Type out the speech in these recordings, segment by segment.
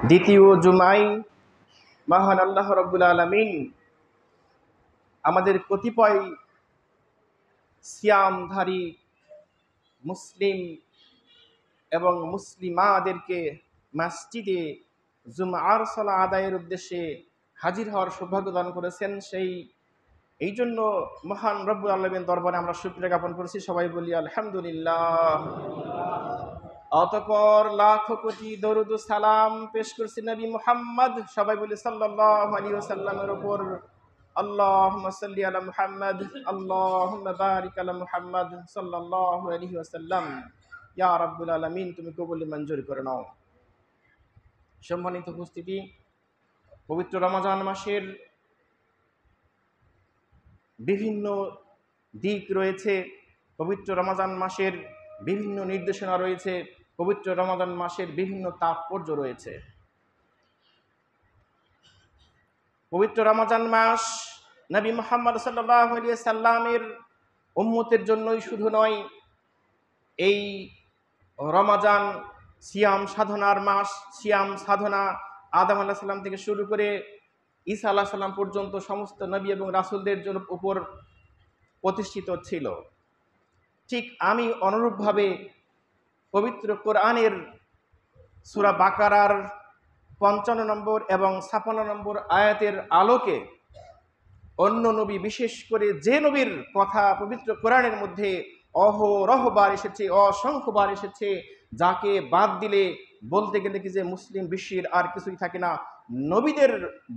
দ্বিতীয় জুমায় মহান আল্লাহ রাব্বুল আলামিন আমাদের কতিপয় সিয়ামধারী মুসলিম এবং মুসলিমাদেরকে মসজিদে জুমআর সালাত আদায়ের উদ্দেশ্যে হাজির হওয়ার সৌভাগ্য দান করেছেন। এই জন্য মহান রব্বুল আলামিনের দরবারে আমরা শুকরিয়া জ্ঞাপন করেছি। সবাই বলি আলহামদুলিল্লাহ। অতঃপর লাখো কোটি দরুদ ও সালাম পেশ করছি নবী মুহাম্মদ, সবাই বলি সাল্লাল্লাহু আলাইহি ওয়াসাল্লামের উপর। আল্লাহুম্মা সাল্লি আলা মুহাম্মদ, আল্লাহুম্মা বারিক আলা মুহাম্মদ সাল্লাল্লাহু আলাইহি ওয়াসাল্লাম। ইয়া রাব্বুল আলামিন, তুমি কবুল মঞ্জুর করে নাও। সম্মানিত উপস্থিতি, পবিত্র রমজান মাসের বিভিন্ন দিক রয়েছে, পবিত্র রমজান মাসের বিভিন্ন নির্দেশনা রয়েছে, পবিত্র রমজান মাসের বিভিন্ন তাৎপর্য রয়েছে। পবিত্র রমজান মাস নবী মুহাম্মদ সাল্লাল্লাহু আলাইহি সাল্লামের উম্মতের জন্যই শুধু নয়, এই রমজান সিয়াম সাধনার মাস। সিয়াম সাধনা আদম আলাইহিস সালাম থেকে শুরু করে ঈসা আলাইহিস সালাম পর্যন্ত সমস্ত নবী এবং রাসূলদের উপর প্রতিষ্ঠিত ছিল। ঠিক আমি অনুরূপভাবে পবিত্র কোরআনের সূরা বাকারার ৫৫ নম্বর এবং ৫৬ নম্বর আয়াতের আলোকে অন্য নবী, বিশেষ করে যে নবীর কথা পবিত্র কোরআনের মধ্যে অহরহবার এসেছে, অসংখ্যবার এসেছে, যাকে বাদ দিলে বলতে গেলে কি যে মুসলিম বিশ্বের আর কিছুই থাকে না, নবীদের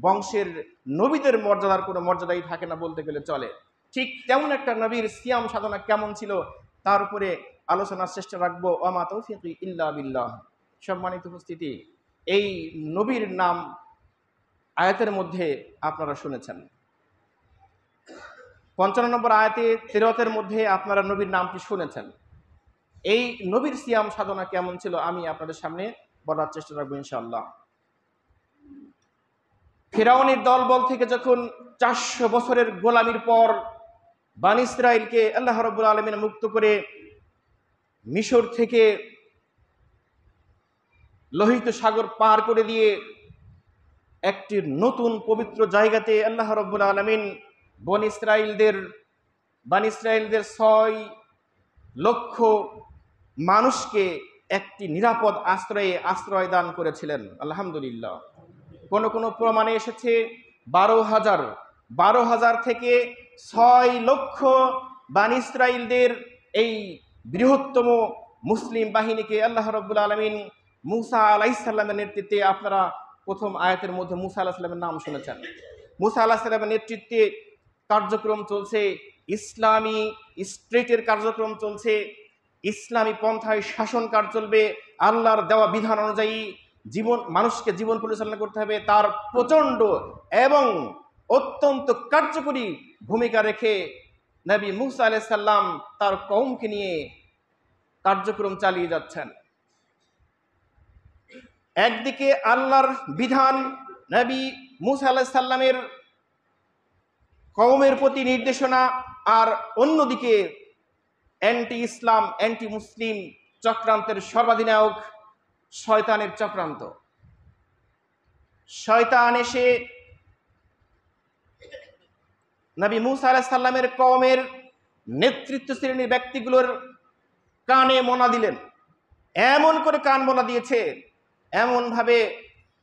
বংশের নবীদের মর্যাদার কোনো মর্যাদাই থাকে না বলতে গেলে চলে। ঠিক তেমন একটা নবীর সিয়াম সাধনা কেমন ছিল তার উপরে আলোচনার চেষ্টা রাখবো। ওমা তৌফিকি ইল্লা বিল্লাহ। সম্মানিত উপস্থিতি, এই নবীর নাম আয়াতের মধ্যে আপনারা শুনেছেন। ৫৫ নম্বর আয়াতে তিলাওয়াতের মধ্যে আপনারা নবীর নামটি শুনেছেন। এই নবীর সিয়াম সাধনা কেমন ছিল আমি আপনাদের সামনে বলার চেষ্টা রাখবো ইনশাআল্লাহ। ফিরাউনের দলবল থেকে যখন ৪০০ বছরের গোলামির পর বনী ইসরাইলকে আল্লাহ রাব্বুল আলামিন মুক্ত করে মিশর থেকে লোহিত সাগর পার করে দিয়ে একটি নতুন পবিত্র জায়গাতে আল্লাহ রাব্বুল আলামিন বনী ইসরাইলদের ৬ লক্ষ মানুষকে একটি নিরাপদ আশ্রয় দান করেছিলেন। আলহামদুলিল্লাহ। কোন কোন প্রমাণে এসেছে ১২,০০০ থেকে ৬ লক্ষ বনী ইসরাইলদের এই বৃহত্তম মুসলিম বাহিনীকে আল্লাহ রাব্বুল আলামিন মুসা আলাইহিস সালামের নেতৃত্বে, আপনারা প্রথম আয়াতের মধ্যে মুসা আলাইহিস সালামের নাম শুনেছেন। মুসা আলাইহিস সালামের নেতৃত্বে কার্যক্রম চলছে, ইসলামী স্টেটের কার্যক্রম চলছে, ইসলামী পন্থায় শাসন কাজ চলবে, আল্লাহর দেওয়া বিধান অনুযায়ী মানুষকে জীবন পরিচালনা করতে হবে। তার প্রচণ্ড এবং অত্যন্ত কার্যকরী ভূমিকা রেখে নবী মুসা আলাইহিস সালাম তার কওমকে নিয়ে কার্যক্রম চালিয়ে যাচ্ছেন। একদিকে আল্লাহর বিধান নবী মুসা আলাইহিস সালামের কওমের প্রতি নির্দেশনা, আর অন্যদিকে অ্যান্টি ইসলাম, অ্যান্টি মুসলিম চক্রান্তের সর্বাধিনায়ক শয়তানের চক্রান্ত। শয়তান এসে নবী মুসা আলাইহিস সালামের কওমের নেতৃত্ব শ্রেণীর ব্যক্তিগুলোর কানে মোনা দিলেন। এমন করে কান মোনা দিয়েছে, এমনভাবে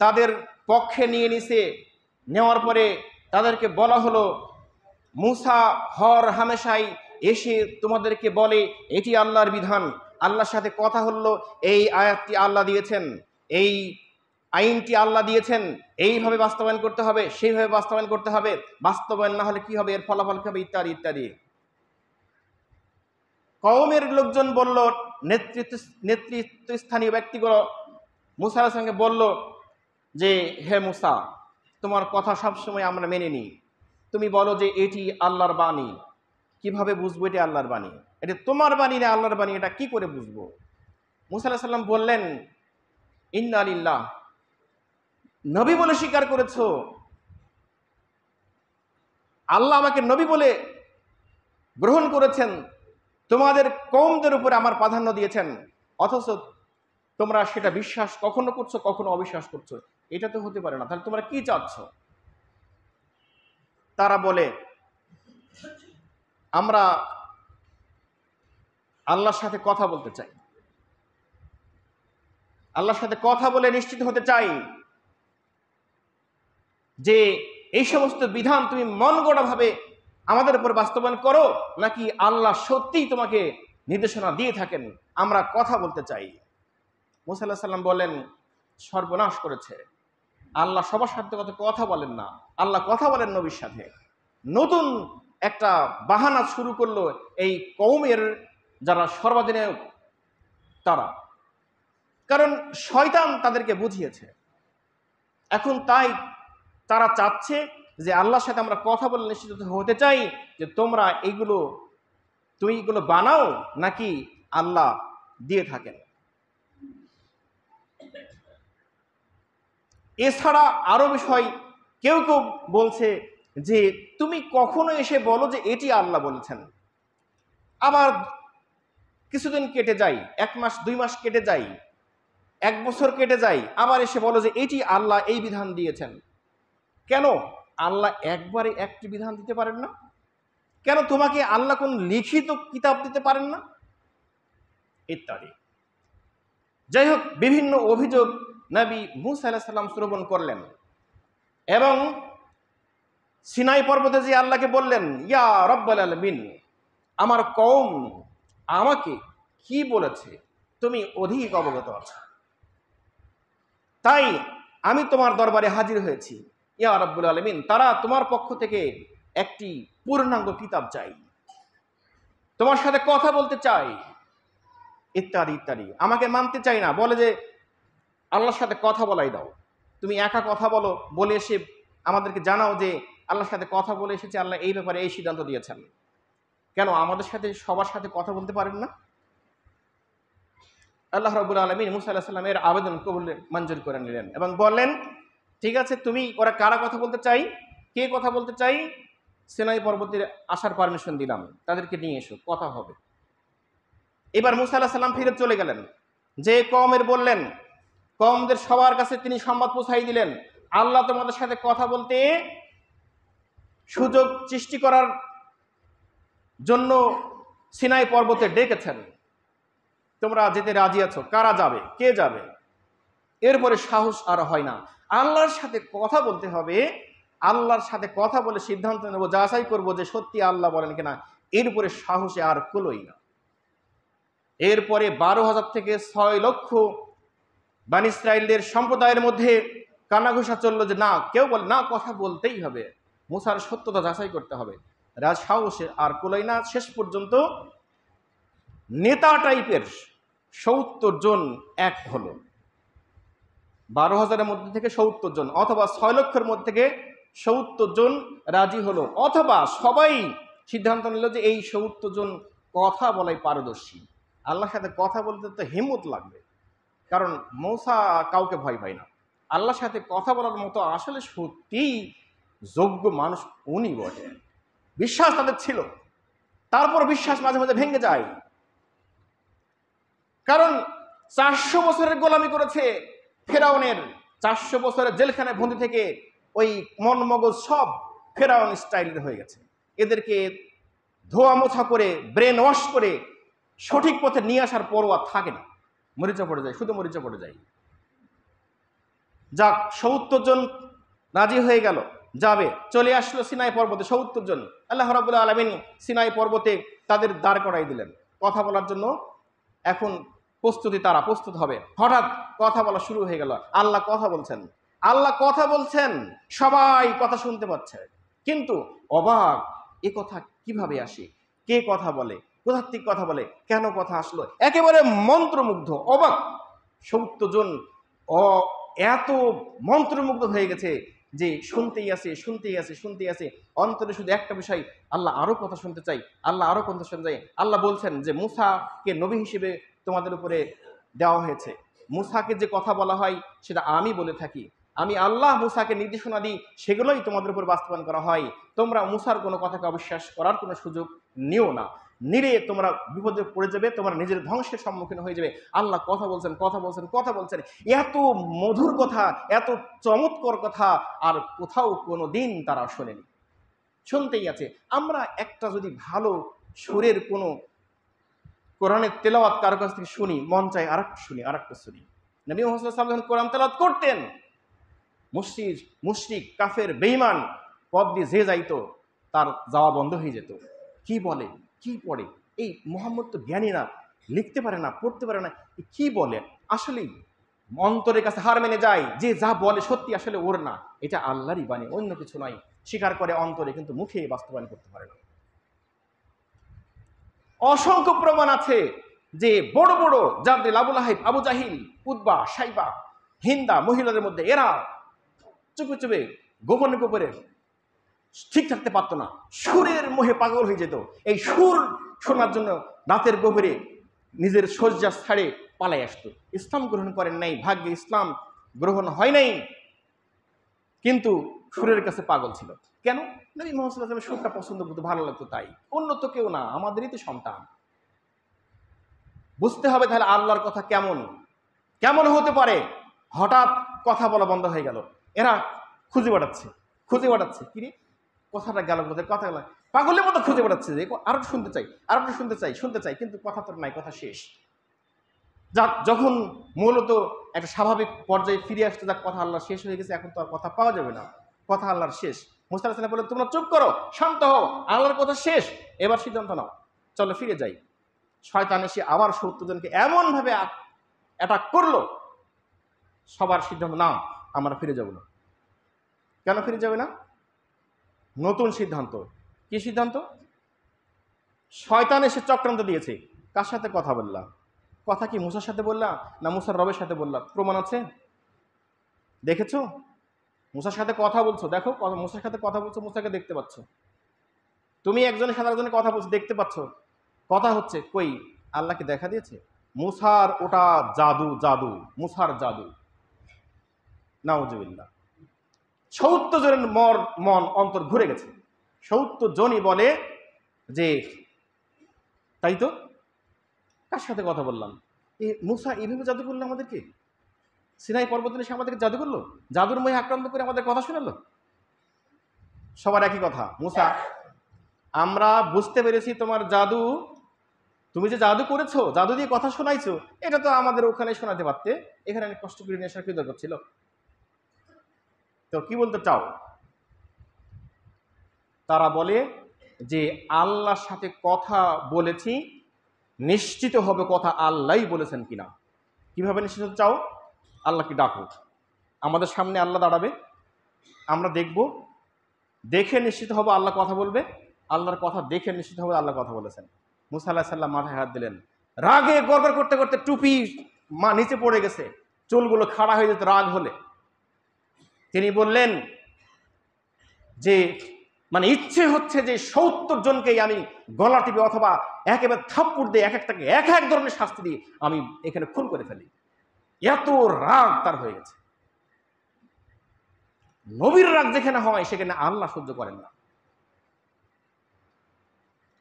তাদের পক্ষে নিয়ে নিছে। নেওয়ার পরে তাদেরকে বলা হলো, মুসা হর হামেশাই এসে তোমাদেরকে বলে এটি আল্লাহর বিধান, আল্লাহর সাথে কথা হলো, এই আয়াতটি আল্লাহ দিয়েছেন, এই আইনটি আল্লাহ দিয়েছেন, এইভাবে বাস্তবায়ন করতে হবে, সেইভাবে বাস্তবায়ন করতে হবে, বাস্তবায়ন না হলে কি হবে, এর ফলাফল কি হবে, ইত্যাদি ইত্যাদি। কওমের লোকজন বলল, নেতৃত্বস্থানীয় ব্যক্তিগুলো মুসা আলাইহিস সালামকে বলল যে, হে মুসা, তোমার কথা সবসময় আমরা মেনে নিই, তুমি বলো যে এটি আল্লাহর বাণী, কিভাবে বুঝবো এটি আল্লাহর বাণী? এটা তোমার বাণী না আল্লাহর বাণী, এটা কি করে বুঝবো? মুসা আলাইহিস সালাম বললেন, ইন্না লিল্লাহ, নবী বলে স্বীকার করেছো, আল্লাহ আমাকে নবী বলে গ্রহণ করেছেন, তোমাদের কওমদের উপরে আমার প্রাধান্য দিয়েছেন, অথচ তোমরা সেটা বিশ্বাস কখনো করছো, কখনো অবিশ্বাস করছো। এটা তো হতে পারে না। তাহলে তোমরা কি চাচ্ছ? তারা বলে, আমরা আল্লাহর সাথে কথা বলতে চাই, আল্লাহর সাথে কথা বলে নিশ্চিত হতে চাই যে এই সমস্ত বিধান তুমি মন গড়া ভাবে আমাদের উপর বাস্তবায়ন করো, নাকি আল্লাহ সত্যিই তোমাকে নির্দেশনা দিয়ে থাকেন। আমরা কথা বলতে চাই। মুসা আলাইহিস সালাম বলেন, সর্বনাশ করেছে। আল্লাহ সবার সাথে কথা বলেন না, আল্লাহ কথা বলেন নবীর সাথে। নতুন একটা বাহানা শুরু করলো এই কওমের যারা সর্বাধিনায়ক তারা, কারণ শয়তান তাদেরকে বুঝিয়েছে। এখন তাই তারা চাচ্ছে যে আল্লাহর সাথে আমরা কথা বলে নিশ্চিত হতে চাই যে তোমরা তুমি এগুলো বানাও নাকি আল্লাহ দিয়ে থাকেন। এছাড়া আরো বিষয়, কেউ কেউ বলছে যে তুমি কখনো এসে বলো যে এটি আল্লাহ বলেছেন, আবার কিছুদিন কেটে যায়, 1 মাস 2 মাস কেটে যায়, 1 বছর কেটে যায়, আবার এসে বলো যে এটি আল্লাহ এই বিধান দিয়েছেন। কেন আল্লাহ একবারে একটি বিধান দিতে পারেন না? কেন তোমাকে আল্লাহ কোন লিখিত কিতাব দিতে পারেন না? ইত্যাদি। যাই হোক, বিভিন্ন অভিযোগ নবী মূসা আলাইহিস সালাম শ্রবণ করলেন এবং সিনাই পর্বতে যে আল্লাহকে বললেন, ইয়া রব্বাল আলামিন, আমার কওম আমাকে কি বলেছে তুমি অধিক অবগত আছো, তাই আমি তোমার দরবারে হাজির হয়েছি। ইয়া রব্বুল আলামিন, তারা তোমার পক্ষ থেকে একটি পূর্ণাঙ্গ কিতাব চাই, তোমার সাথে কথা বলতে চাই, ইত্যাদি ইত্যাদি। আমাকে মানতে চাই না, বলে যে আল্লাহর সাথে কথা বলাই দাও, তুমি একা কথা বলো, বলে এসে আমাদেরকে জানাও যে আল্লাহর সাথে কথা বলে এসেছে, আল্লাহ এই ব্যাপারে এই সিদ্ধান্ত দিয়েছেন। কেন আমাদের সাথে সবার সাথে কথা বলতে পারেন না? আল্লাহ রাব্বুল আলামিন মূসা আলাইহিস সালামের আবেদন কবুল মঞ্জুর করে নিলেন এবং বললেন, ঠিক আছে, তুমি ওরা কারা কথা বলতে চাই, কে কথা বলতে চাই, সিনাই পর্বতের আসার পারমিশন দিলাম, তাদেরকে নিয়ে এসো, কথা হবে। এবার মূসা আলাইহিস সালাম ফিরে চলে গেলেন, যে কওমের বললেন, কওমদের সবার কাছে তিনি সংবাদ পৌঁছাই দিলেন, আল্লাহ তোমাদের সাথে কথা বলতে সুযোগ সৃষ্টি করার জন্য সিনাই পর্বতে ডেকেছেন, তোমরা যেতে রাজি আছো, কারা যাবে, কে যাবে? এরপরে সাহস আর হয় না, আল্লাহর সাথে কথা বলতে হবে, আল্লাহর সাথে কথা বলে সিদ্ধান্ত নেব, যাচাই করবো যে সত্যি আল্লাহ বলেন কিনা। এরপরে সাহসে আর কুলোই না। এরপরে 12,000 থেকে 6 লক্ষ বনী ইসরাঈলের সম্প্রদায়ের মধ্যে কানাঘুষা চললো যে না, কেউ বলে না, কথা বলতেই হবে, মুসার সত্যতা যাচাই করতে হবে। রাজ সাহসে আর কুলোই না। শেষ পর্যন্ত নেতা টাইপের 70 জন এক হলো, 12,000-এর মধ্যে থেকে 70 জন, অথবা 6 লক্ষের মধ্যে থেকে 70 জন রাজি হলো, অথবা সবাই সিদ্ধান্ত নিল যে এই 70 জন কথা বলাই পারদর্শী। আল্লাহর সাথে কথা বলতে তো হিম্মত লাগবে, কারণ মূসা কাউকে ভয় পায় না। আল্লাহর সাথে কথা বলার মতো আসলে সত্যিই যোগ্য মানুষ উনি বটে। বিশ্বাস তাদের ছিল, তারপর বিশ্বাস মাঝে মাঝে ভেঙে যায়, কারণ 400 বছরের গোলামি করেছে ফেরাউনের, 400 বছরের জেলখানায় বন্দি থেকে ওই মন মগজ সব ফেরাউন স্টাইলের হয়ে গেছে। এদেরকে ধোয়া মোছা করে, ব্রেন ওয়াশ করে সঠিক পথে নিয়ে আসার পরও আর থাকে না, মরিচা পড়ে যায়, শুধু মরিচা পড়ে যায়। যাক, 70 জন রাজি হয়ে গেল, যাবে, চলে আসলো সিনাই পর্বতে 70 জন। আল্লাহ রাব্বুল আলামিন সিনাই পর্বতে তাদের দাঁড় করাই দিলেন কথা বলার জন্য। এখন তারা প্রস্তুত হবে। হঠাৎ কথা বলা শুরু হয়ে গেল। আল্লাহ কথা বলছেন, আল্লাহ কথা বলছেন, সবাই কথা শুনতে পাচ্ছে, কিন্তু অবাক, এ কথা কিভাবে আসে, কে কথা বলে, কোথা থেকে কথা বলে, কেন কথা আসলো, একেবারে মন্ত্রমুগ্ধ, অবাক। 70 জন এত মন্ত্রমুগ্ধ হয়ে গেছে যে শুনতেই আছে, শুনতেই আছে, শুনতেই আছে, অন্তরে শুধু একটা বিষয়, আল্লাহ আরো কথা শুনতে চাই, আল্লাহ আরো কথা শুনতে চাই। আল্লাহ বলছেন যে মূসাকে নবী হিসেবে তোমাদের উপরে দেওয়া হয়েছে, মূসাকে যে কথা বলা হয় সেটা আমি বলে থাকি, আমি আল্লাহ মূসাকে নির্দেশনা দিই, সেগুলোই তোমাদের উপর বাস্তবায়ন করা হয়। তোমরা মূসার কোনো কথাকে অবিশ্বাস করার কোনো সুযোগ নিও না। নিরে তোমরা বিপদে পড়ে যাবে, তোমরা নিজের ধ্বংসের সম্মুখীন হয়ে যাবে। আল্লাহ কথা বলছেন, কথা বলছেন, কথা বলছেন, এত মধুর কথা, এত চমৎকার কথা আর কোথাও কোনো দিন তারা শোনেনি, শুনতেই আছে। আমরা একটা যদি ভালো সুরের কোনো কোরআনের তেলাওয়াত কারো কাছ থেকে শুনি, মন চায় আরেকটা শুনি, আরেকটা শুনি। নবী মুহাম্মদ সাল্লাল্লাহু আলাইহি ওয়াসাল্লাম যখন কোরআন তেলাওয়াত করতেন, মুশরিক কাফের বেঈমান পথ দিয়ে যে যাইতো তার যাওয়া বন্ধ হয়ে যেত। কি বলে, কি পড়ে, এই মুহাম্মদ তো জ্ঞানী না, লিখতে পারে না, পড়তে পারে না, কি বলে, আসলেই অন্তরের কাছে হার মেনে যায় যে যা বলে সত্যি আসলে ওর না, এটা আল্লাহরই বাণী, অন্য কিছু নয়। স্বীকার করে অন্তরে, কিন্তু মুখে বাস্তবায়ন করতে পারে না। অসংখ্য প্রমাণ আছে যে বড় বড় যাদের আবু লাহাব, আবু জাহিল, উতবা, সাইবা, হিন্দা মহিলাদের মধ্যে এরা চুপে চুপে গোপনে গোপনে ঠিক থাকতে পারতো না, সুরের মোহে পাগল হয়ে যেত। এই সুর শোনার জন্য রাতের গভীরে নিজের শয্যা ছাড়ে পালাই আসতো। ইসলাম গ্রহণ করেন নাই, ভাগ্যে ইসলাম গ্রহণ হয় নাই, কিন্তু সুরের কাছে পাগল ছিল। কেন? নবী মুহাম্মদ সাল্লাল্লাহু আলাইহি ওয়াসাল্লাম সুরটা পছন্দ করতে, ভালো লাগতো তাই, অন্য তো কেউ না, আমাদেরই তো সন্তান। বুঝতে হবে তাহলে আল্লাহর কথা কেমন কেমন হতে পারে। হঠাৎ কথা বলা বন্ধ হয়ে গেল, এরা খুঁজে বেড়াচ্ছে কিরে কথাটা গেল কোথায়, কথা গেল, পাগলের মতো খুঁজে বেড়াচ্ছে যে আরো শুনতে চাই, আরো শুনতে চাই, কিন্তু কথা তো নাই, কথা শেষ। যাক, যখন মূলত একটা স্বাভাবিক পর্যায়ে ফিরে আসতে, যাক কথা আল্লাহ শেষ হয়ে গেছে, এখন তো আর কথা পাওয়া যাবে না, কথা আল্লাহর শেষ। মুসা আলাইহিস সালাম বললেন, তোমরা চুপ করো, শান্ত হও, আল্লাহর কথা শেষ, এবার সিদ্ধান্ত নাও, চলো ফিরে যাই। শয়তান এসে আবার ৭০ জনকে এমন ভাবে অ্যাটাক করলো, সবার সিদ্ধান্ত, নাও আমরা ফিরে যাব না। কেন ফিরে যাবে না? নতুন সিদ্ধান্ত। কি সিদ্ধান্ত? শয়তান এসে চক্রান্ত দিয়েছে। কার সাথে কথা বললাম? কথা কি মুসার সাথে বললাম না মুসার রবের সাথে বললাম? প্রমাণ আছে, দেখেছো? মুসার সাথে কথা বলছো, দেখো মুসার সাথে কথা বলছো, মুসাকে দেখতে পাচ্ছ। তুমি একজনের সাথে আরেকজনের কথা বলছো, দেখতে পাচ্ছ, কথা হচ্ছে, কই আল্লাহকে দেখা দিয়েছে? মুসার ওটা জাদু, মুসার জাদু, নাউজুবিল্লাহ। ৭০ জনের মন অন্তর ঘুরে গেছে। ৭০ জনই বলে যে তাই তো, কার সাথে কথা বললাম? মুসা এইভাবে জাদু করলো আমাদেরকে, সিনাই পর্বতে এসে আমাদেরকে জাদু করলো, জাদুর মহে আক্রান্ত করে আমাদের কথা শোনালো। সবার একই কথা, মুসা আমরা বুঝতে পেরেছি তোমার জাদু, তুমি যে জাদু করেছো, জাদু দিয়ে কথা শোনাইছো, এটা তো আমাদের ওখানে শোনাতে পারতে, এখানে অনেক কষ্ট করে নিয়ে আসার কি দরকার ছিল? তো কি বলতে চাও? তারা বলে যে আল্লাহর সাথে কথা বলেছি, নিশ্চিত হবে কথা আল্লাহই বলেছেন কিনা। কিভাবে নিশ্চিত হতে চাও? আল্লাহকে ডাকো, আমাদের সামনে আল্লাহ দাঁড়াবে, আমরা দেখব, দেখে নিশ্চিত হবো আল্লাহ কথা বলবে, আল্লাহর কথা দেখে নিশ্চিত হবে আল্লাহ কথা বলেছেন। মুসা আলাইহিস সালাম মাথায় হাত দিলেন, রাগে গড়গড় করতে করতে টুপি নিচে পড়ে গেছে, চুলগুলো খাড়া হয়ে যেত রাগ হলে। তিনি বললেন যে মানে ইচ্ছে হচ্ছে যে ৭০ জনকেই আমি গলা টিপে অথবা একেবারে থাপ্পড় দিয়ে এক একটাকে এক এক ধরনের শাস্তি দিয়ে আমি এখানে খুন করে ফেলি। এত রাগ তার হয়ে গেছে। নবীর রাগ যেখানে হয় সেখানে আল্লাহ সহ্য করেন না।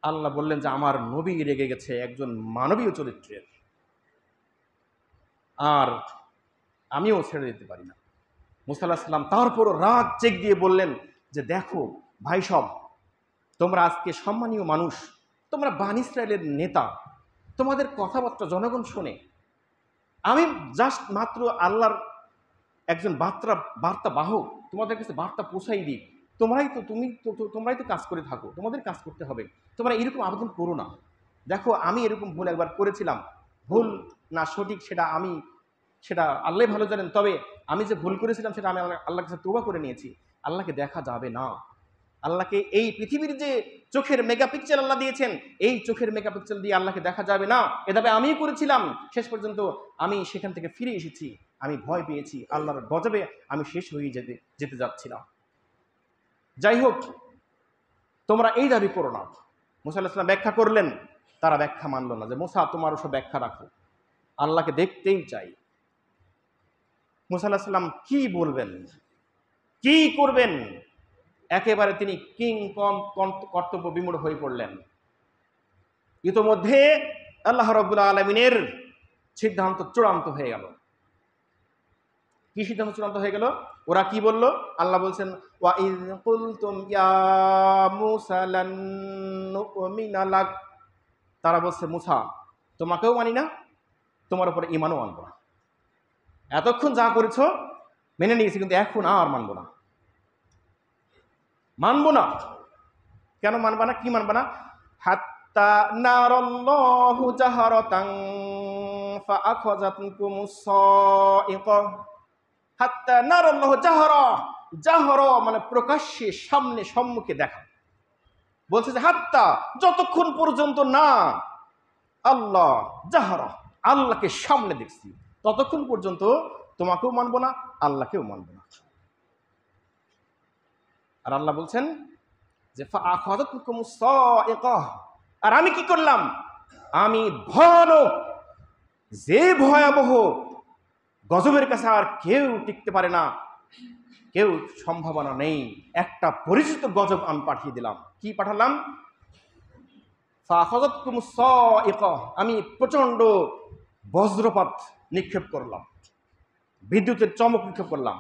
আল্লাহ বললেন যে আমার নবী রেগে গেছে একজন মানবীয় চরিত্রের, আর আমিও ছেড়ে দিতে পারি না। মুসা আলাইহিস সালাম তারপরও রাগ চেক দিয়ে বললেন যে দেখো ভাই সব, তোমরা আজকে সম্মানীয় মানুষ, তোমরা বনী ইসরাইলের নেতা, তোমাদের কথাবার্তা জনগণ শোনে, আমি জাস্ট মাত্র আল্লাহর একজন বার্তা বাহক, তোমাদের কাছে বার্তা পৌঁছাই দিই, তোমরাই তো কাজ করে থাকো, তোমাদের কাজ করতে হবে, তোমরা এরকম আবেদন করো না। দেখো আমি এরকম ভুল একবার করেছিলাম, ভুল না সঠিক সেটা আল্লাহ ভালো জানেন, তবে আমি যে ভুল করেছিলাম সেটা আমি আল্লাহর কাছে তওবা করে নিয়েছি। আল্লাহকে দেখা যাবে না, আল্লাহকে এই পৃথিবীর যে চোখের মেগাপিক্সেল আল্লাহ দিয়েছেন, এই চোখের মেগাপিক্সেল দিয়ে আল্লাহকে দেখা যাবে না, এভাবে আমিই করেছিলাম। শেষ পর্যন্ত আমি সেখান থেকে ফিরে এসেছি, আমি ভয় পেয়েছি, আল্লাহর গজবে আমি শেষ হয়ে যেতে যাচ্ছিলাম। যাই হোক, তোমরা এই দাবি করো না। মুসা আলাইহিস সালাম ব্যাখ্যা করলেন, তারা ব্যাখ্যা মানল না, যে মুসা তোমার ওসব ব্যাখ্যা রাখো, আল্লাহকে দেখতেই চাই। মুসা আলাইহিস সালাম কি বলবেন, কি করবেন, একেবারে তিনি কর্তব্য বিমূঢ় হয়ে পড়লেন। ইতোমধ্যে আল্লাহ রাব্বুল আলামিনের সিদ্ধান্ত চূড়ান্ত হয়ে গেল। কি সিদ্ধান্ত চূড়ান্ত হয়ে গেল? ওরা কি বলল? আল্লাহ বলছেন, ওয়া ইয কুলতুম ইয়া মূসা লান নু'মিনা লাক, তারা বলছে, মুসা তোমাকেও মানি না, তোমার উপরে ঈমানও আনবো না। এতক্ষণ যা করেছো মেনে নিয়েছি, কিন্তু এখন আর মানবো না। মানবো না। কেন মানবা না? কি মানবা না? হাত্তা নারাল্লাহু জাহারাতান ফাআখাযাতকুমুস সাইকা। হাত্তা নারাল্লাহু জাহারা, জাহরা মানে প্রকাশ্যে, সামনে, সম্মুখে দেখা। বলছে যে হাত্তা, যতক্ষণ পর্যন্ত না আল্লাহ জাহরা, আল্লাহকে সামনে দেখছি, ততক্ষণ পর্যন্ত তোমাকেও মানবো না, আল্লাহকেও মানবো না। আর আল্লাহ বলছেন যে ফাআখাযাতকুমুস সাইকা, আর আমি কি করলাম? আমি ভয়ানক, যে ভয়াবহ গজবের কাছে আর কেউ টিকতে পারে না, কেউ সম্ভাবনা নেই, একটা পরিচিত গজব আমি পাঠিয়ে দিলাম। কি পাঠালাম? ফাআখাযাতকুমুস সাইকা, আমি প্রচন্ড বজ্রপাত নিক্ষেপ করলাম, বিদ্যুতের চমক নিক্ষেপ করলাম।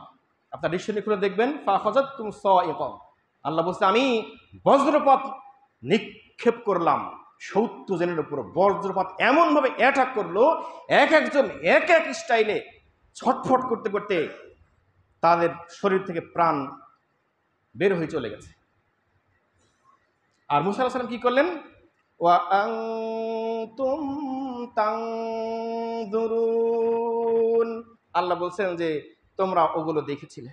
আপনার ডিকশনারি খুলে দেখবেন, ফাআখাযাতকুমুস সাইকা, আল্লাহ বলছে আমি বজ্রপাত নিক্ষেপ করলাম 70 জনের উপর। বজ্রপাত এমনভাবে অ্যাটাক করলো, এক একজন এক এক স্টাইলে ছটফট করতে করতে তাদের শরীর থেকে প্রাণ বের হয়ে চলে গেছে। আর মুসা আলাইহিস সালাম কি করলেন? ওয়া আনতুম তানজুরুন, আল্লাহ বলছেন যে তোমরা ওগুলো দেখেছিলে।